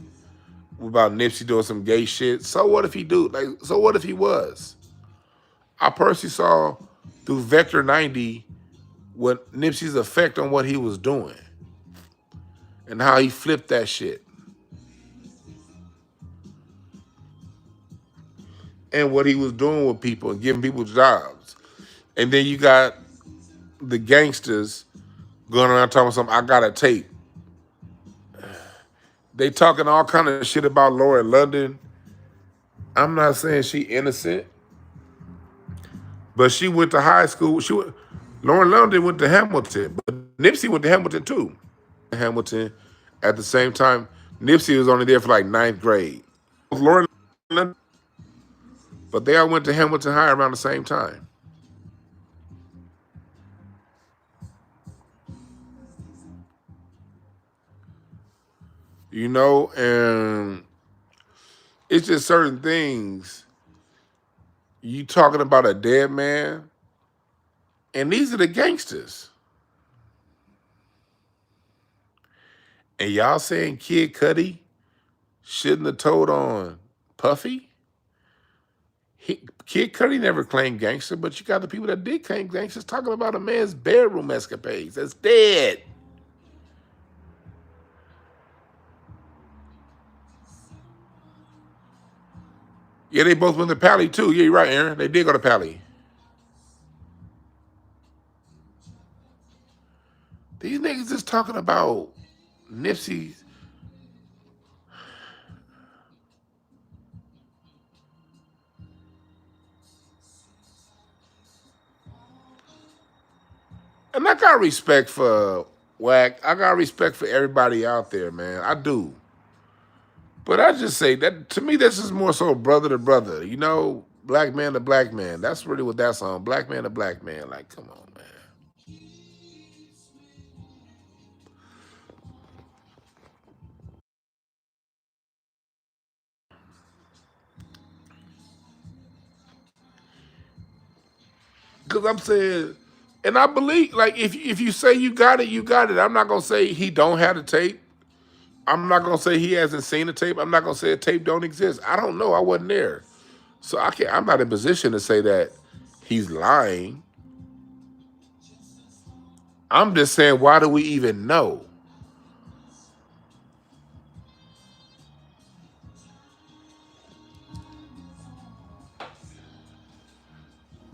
about Nipsey doing some gay shit. So what if he do? Like, so what if he was? I personally saw through Vector 90 what Nipsey's effect on what he was doing and how he flipped that shit. And what he was doing with people and giving people jobs. And then you got the gangsters going around talking something, I got a tape. They talking all kind of shit about Lauren London. I'm not saying she innocent, but she went to high school. Lauren London went to Hamilton, but Nipsey went to Hamilton too. Hamilton at the same time. Nipsey was only there for like 9th grade. Lauren London, but they all went to Hamilton High around the same time. You know, and it's just certain things. You talking about a dead man, and these are the gangsters. And y'all saying Kid Cudi shouldn't have told on Puffy? Kid Cudi never claimed gangster, but you got the people that did claim gangsters talking about a man's bedroom escapades. That's dead. Yeah, they both went to Pally too. Yeah, you're right, Aaron. They did go to Pally. These niggas just talking about Nipsey. And I got respect for Wack. I got respect for everybody out there, man. I do. But I just say that to me, this is more so brother to brother. You know, black man to black man. That's really what that's on. Black man to black man. Like, come on, man. Because I'm saying, and I believe, like, if you say you got it, you got it. I'm not gonna say he don't have the tape. I'm not gonna say he hasn't seen the tape. I'm not gonna say a tape don't exist. I don't know. I wasn't there, so I can't. I'm not in a position to say that he's lying. I'm just saying, why do we even know?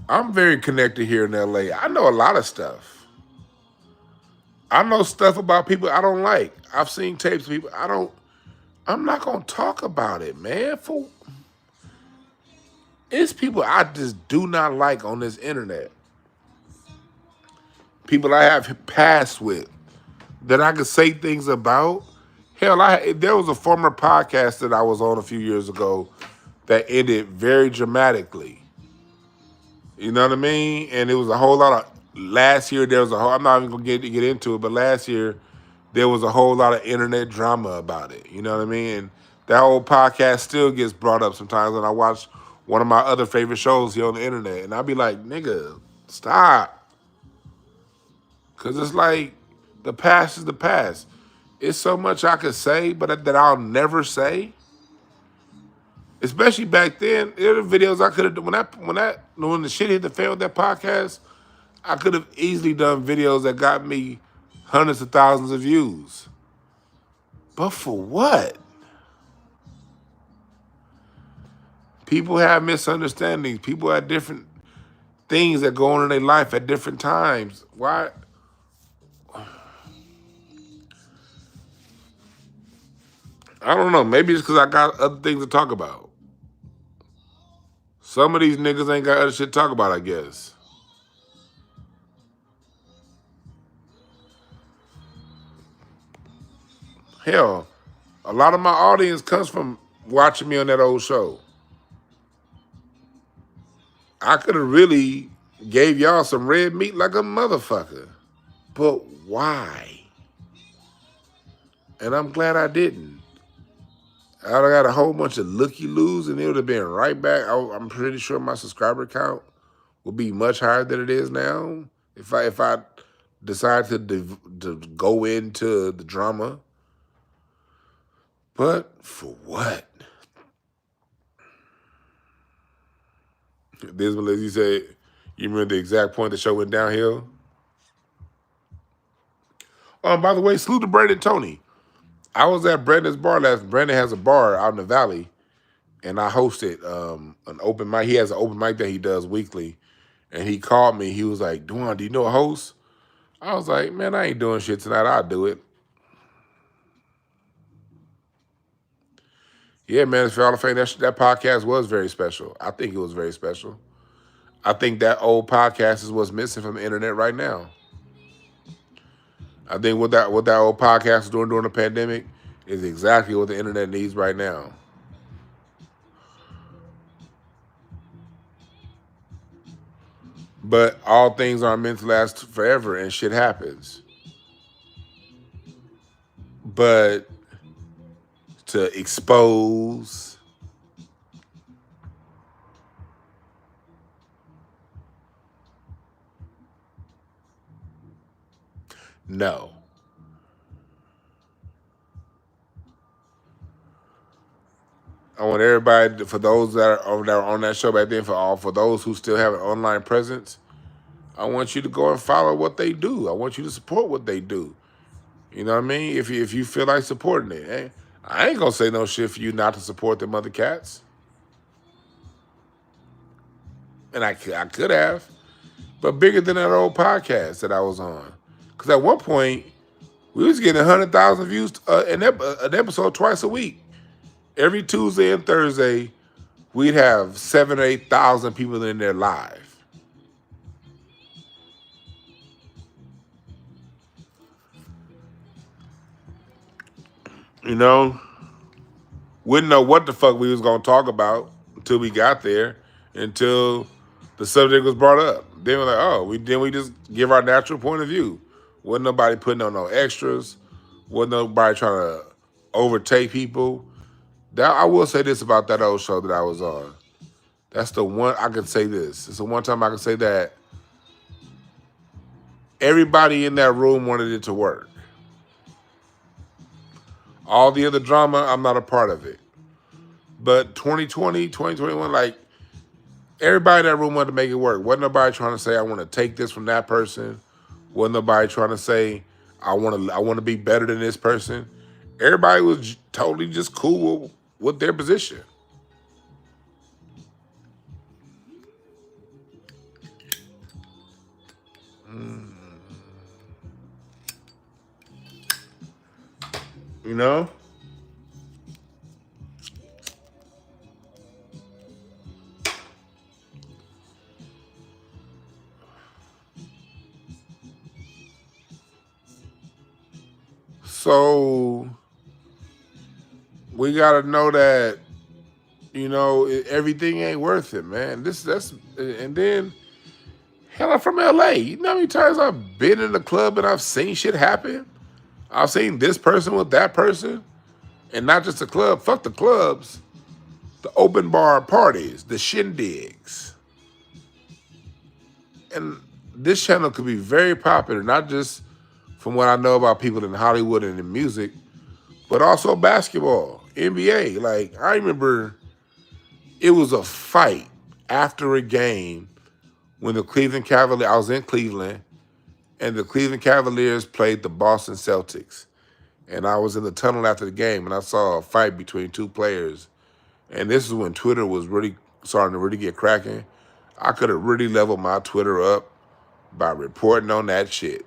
I'm very connected here in LA. I know a lot of stuff. I know stuff about people I don't like. I've seen tapes of people I don't. I'm not gonna talk about it, man. For it's people I just do not like on this internet. People I have passed with that I could say things about. Hell, there was a former podcast that I was on a few years ago that ended very dramatically. You know what I mean? And it was a whole lot of last year. There was a whole. I'm not even gonna get into it, but last year there was a whole lot of internet drama about it. You know what I mean? And that whole podcast still gets brought up sometimes when I watch one of my other favorite shows here on the internet, and I'll be like, "Nigga, stop," because it's like the past is the past. It's so much I could say, but that I'll never say. Especially back then, there were videos I could have done when the shit hit the fan with that podcast. I could have easily done videos that got me hundreds of thousands of views. But for what? People have misunderstandings. People have different things that go on in their life at different times. Why? I don't know. Maybe it's because I got other things to talk about. Some of these niggas ain't got other shit to talk about, I guess. Hell, a lot of my audience comes from watching me on that old show. I could have really gave y'all some red meat like a motherfucker. But why? And I'm glad I didn't. I'd have got a whole bunch of looky-loos and it would have been right back. I'm pretty sure my subscriber count would be much higher than it is now if I decide to go into the drama. But for what? This one, as you said, you remember the exact point the show went downhill? By the way, salute to Brandon Tony. I was at Brandon's bar last. Brandon has a bar out in the valley, and I hosted an open mic. He has an open mic that he does weekly, and he called me. He was like, "Duan, do you know a host?" I was like, "Man, I ain't doing shit tonight. I'll do it." Yeah, man, it's for all the fame. That podcast was very special. I think it was very special. I think that old podcast is what's missing from the internet right now. I think what that old podcast was doing during the pandemic is exactly what the internet needs right now. But all things aren't meant to last forever, and shit happens. But to expose, no. I want everybody, for those that are on that show back then, for those who still have an online presence, I want you to go and follow what they do. I want you to support what they do. You know what I mean? If you feel like supporting it, I ain't gonna say no shit for you not to support them other cats. And I could have, but bigger than that old podcast that I was on. Because at one point we was getting 100,000 views an episode twice a week. Every Tuesday and Thursday, we'd have 7,000 or 8,000 people in there live. You know, wouldn't know what the fuck we was gonna talk about until we got there, until the subject was brought up. Then we're like, oh, we just give our natural point of view. Wasn't nobody putting on no extras. Wasn't nobody trying to overtake people. That I will say this about that old show that I was on. That's the one I can say this. It's the one time I can say that everybody in that room wanted it to work. All the other drama, I'm not a part of it. But 2020, 2021, like everybody in that room wanted to make it work. Wasn't nobody trying to say I want to take this from that person. Wasn't nobody trying to say I want to be better than this person. Everybody was totally just cool with their position. You know? So we gotta know that, everything ain't worth it, man. And then hell, I'm from LA. You know how many times I've been in the club and I've seen shit happen? I've seen this person with that person. And not just the club, fuck the clubs, the open bar parties, the shindigs. And this channel could be very popular, not just from what I know about people in Hollywood and in music, but also basketball, NBA. Like, I remember it was a fight after a game when the Cleveland Cavaliers, I was in Cleveland, and the Cleveland Cavaliers played the Boston Celtics. And I was in the tunnel after the game, and I saw a fight between two players. And this is when Twitter was really starting to really get cracking. I could have really leveled my Twitter up by reporting on that shit.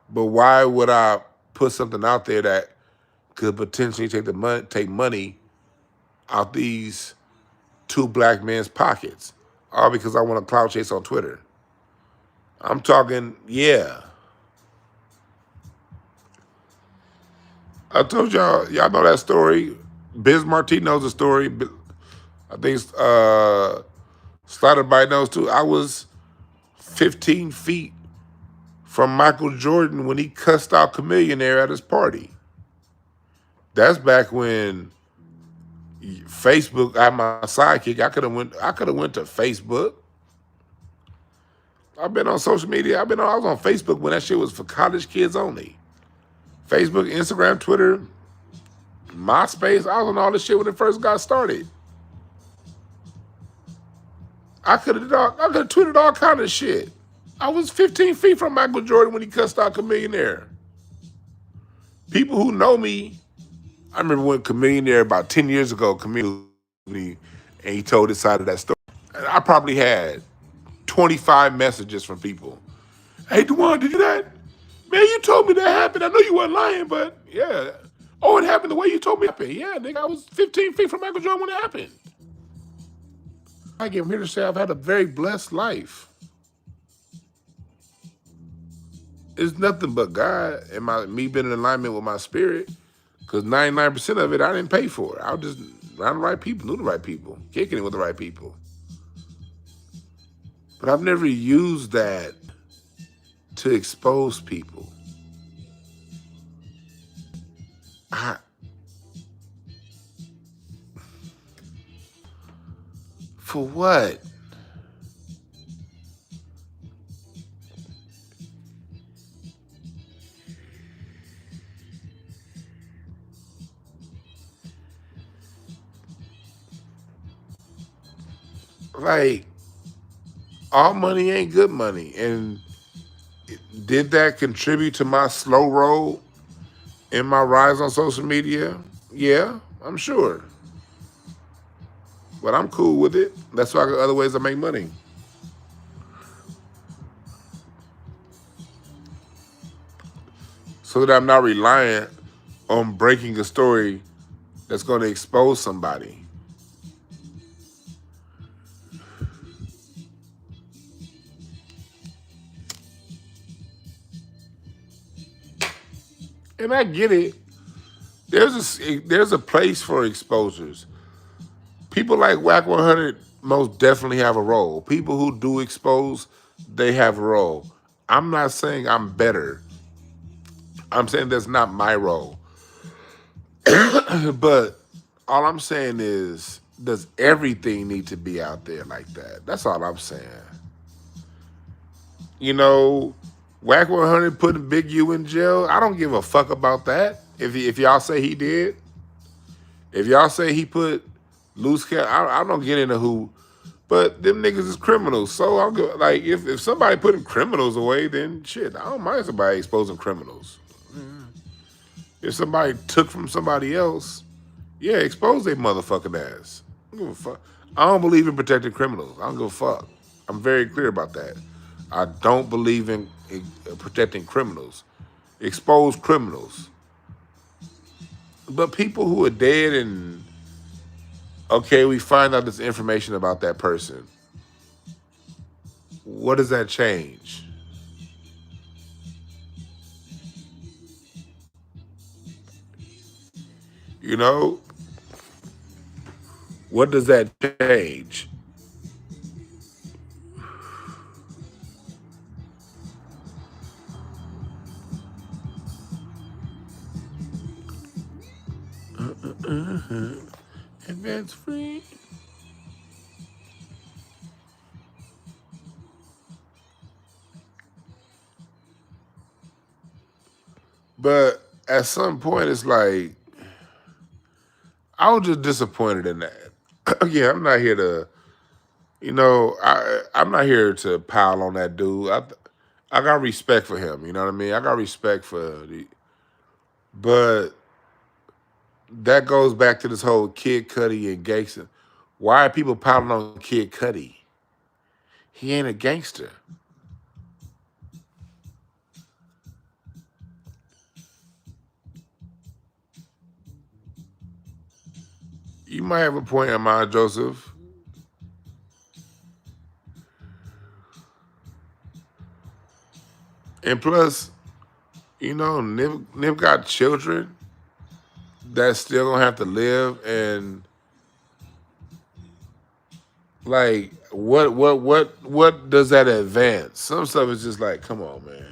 But why would I put something out there that could potentially take money out these two black men's pockets? All because I want to clout chase on Twitter. I'm talking, yeah. I told y'all know that story. Biz Martin knows the story. I think Slider knows too. I was 15 feet from Michael Jordan when he cussed out Chameleonaire at his party. That's back when Facebook, I had my sidekick. I could have went to Facebook. I've been on social media. I was on Facebook when that shit was for college kids only. Facebook, Instagram, Twitter, MySpace. I was on all this shit when it first got started. I could have tweeted all kind of shit. I was 15 feet from Michael Jordan when he cussed out Chameleonaire. People who know me, I remember when Chameleonaire about 10 years ago, and he told his side of that story. I probably had 25 messages from people. Hey, Dewan, did you do that? Man, you told me that happened. I know you weren't lying, but yeah. Oh, it happened the way you told me it happened. Yeah, nigga, I was 15 feet from Michael Jordan when it happened. I came here to say I've had a very blessed life. It's nothing but God and me being in alignment with my spirit, because 99% of it I didn't pay for. I was just around the right people, knew the right people, kicking it with the right people. But I've never used that to expose people. For what? Like, all money ain't good money. And did that contribute to my slow roll in my rise on social media? Yeah, I'm sure. But I'm cool with it. That's why I got other ways to make money. So that I'm not reliant on breaking a story that's going to expose somebody. And I get it. There's a place for exposures. People like Whack 100 most definitely have a role. People who do expose, they have a role. I'm not saying I'm better. I'm saying that's not my role. But all I'm saying is, does everything need to be out there like that? That's all I'm saying. You know, Whack 100 putting Big U in jail, I don't give a fuck about that. If y'all say he did, if y'all say he put loose cat, I don't get into who, but them niggas is criminals. So I'll go, like, if somebody putting criminals away, then shit, I don't mind somebody exposing criminals. If somebody took from somebody else, yeah, expose their motherfucking ass. I don't give a fuck. I don't believe in protecting criminals. I don't give a fuck. I'm very clear about that. I don't believe in protecting criminals. expose criminals. But people who are dead and okay, we find out this information about that person. What does that change? You know, what does that change? Advance free. But at some point, it's like I was just disappointed in that. Again, I'm not here to, I'm not here to pile on that dude. I got respect for him. You know what I mean? I got respect for but that goes back to this whole Kid Cudi and gangster. Why are people piling on Kid Cudi? He ain't a gangster. You might have a point, Amon Joseph. And plus, Nip got children that still gonna have to live, and like, what does that advance? Some stuff is just like, come on, man.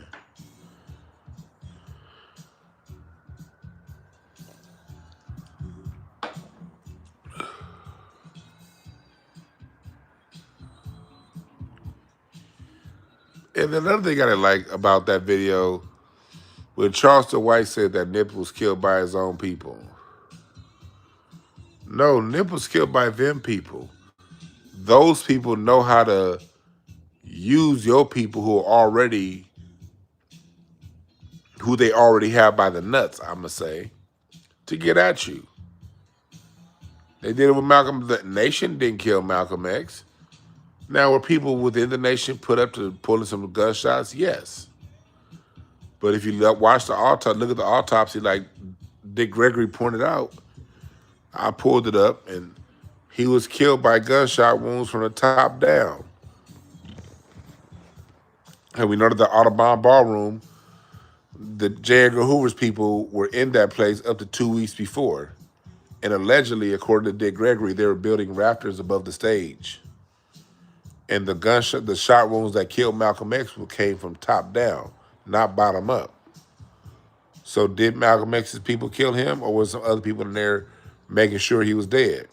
And another thing I didn't like about that video, when Charleston White said that Nip was killed by his own people. No, Nip was killed by them people. Those people know how to use your people who they already have by the nuts, I'ma say, to get at you. They did it with Malcolm. The nation didn't kill Malcolm X. Now, were people within the nation put up to pulling some gunshots? Yes. But if you watch the autopsy, look at the autopsy, like Dick Gregory pointed out, I pulled it up, and he was killed by gunshot wounds from the top down. And we know that the Audubon Ballroom, the J. Edgar Hoover's people were in that place up to 2 weeks before. And allegedly, according to Dick Gregory, they were building rafters above the stage. And the shot wounds that killed Malcolm X came from top down, not bottom up. So did Malcolm X's people kill him, or was some other people in there making sure he was dead?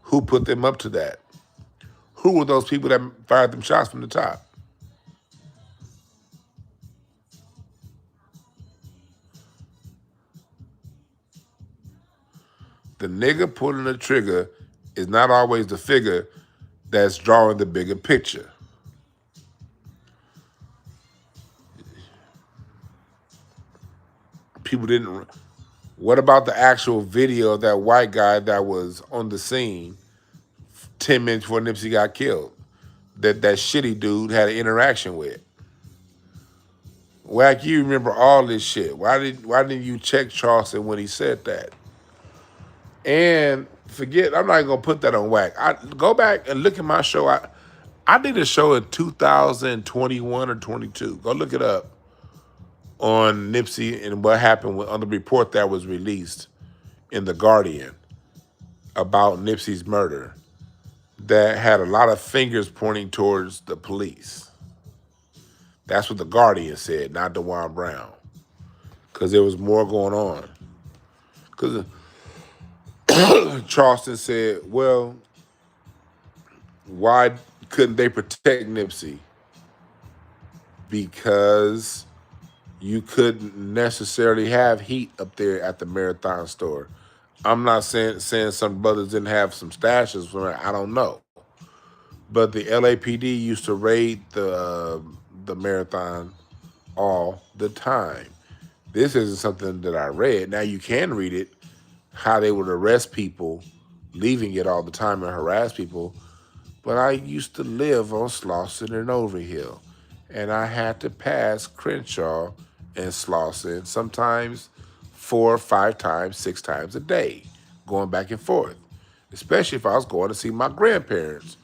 Who put them up to that? Who were those people that fired them shots from the top? The nigga pulling the trigger is not always the figure that's drawing the bigger picture. People didn't. What about the actual video of that white guy that was on the scene 10 minutes before Nipsey got killed? That shitty dude had an interaction with. Wack, you remember all this shit. Why didn't you check Charleston when he said that? And forget, I'm not even gonna put that on Wack. I go back and look at my show. I did a show in 2021 or 22. Go look it up on Nipsey and what happened on the report that was released in The Guardian about Nipsey's murder that had a lot of fingers pointing towards the police. That's what The Guardian said, not DeJuan Brown, because there was more going on. Because Charleston said, well, why couldn't they protect Nipsey? Because you couldn't necessarily have heat up there at the Marathon store. I'm not saying some brothers didn't have some stashes for it. I don't know. But the LAPD used to raid the Marathon all the time. This isn't something that I read. Now you can read it, how they would arrest people, leaving it all the time and harass people. But I used to live on Slauson and Overhill, and I had to pass Crenshaw and Slauson, sometimes 4 or 5 times, 6 times a day, going back and forth. Especially if I was going to see my grandparents.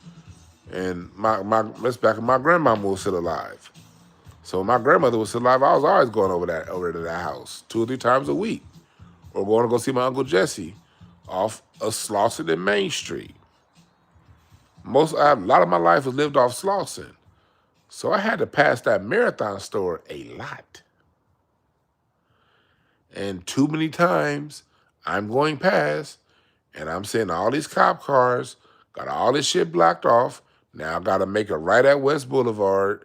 And that's back when my grandmama was still alive. So when my grandmother was still alive, I was always going over to that house 2 or 3 times a week. Or going to go see my Uncle Jesse off of Slauson and Main Street. A lot of my life was lived off Slauson. So I had to pass that Marathon store a lot. And too many times I'm going past and I'm seeing all these cop cars, got all this shit blocked off. Now I got to make a right at West Boulevard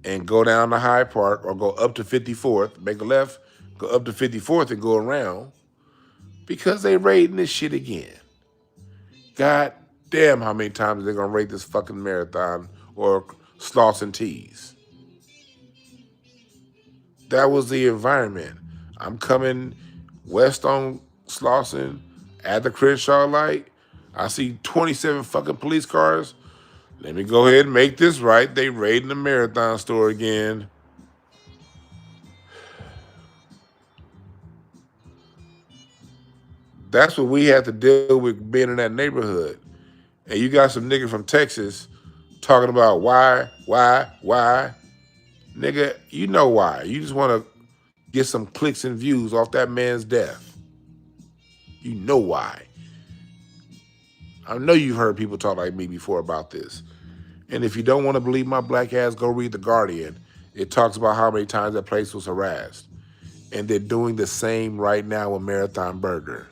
and go down to Hyde Park or go up to 54th, make a left, go up to 54th and go around because they raiding this shit again. God damn how many times they're going to raid this fucking Marathon or Slauson Tees. That was the environment. I'm coming west on Slauson at the Crenshaw light. I see 27 fucking police cars. Let me go ahead and make this right. They raiding the Marathon store again. That's what we had to deal with being in that neighborhood. And you got some nigga from Texas talking about why. Nigga, you know why. You just want to get some clicks and views off that man's death. You know why. I know you've heard people talk like me before about this. And if you don't want to believe my black ass, go read The Guardian. It talks about how many times that place was harassed. And they're doing the same right now with Marathon Burger.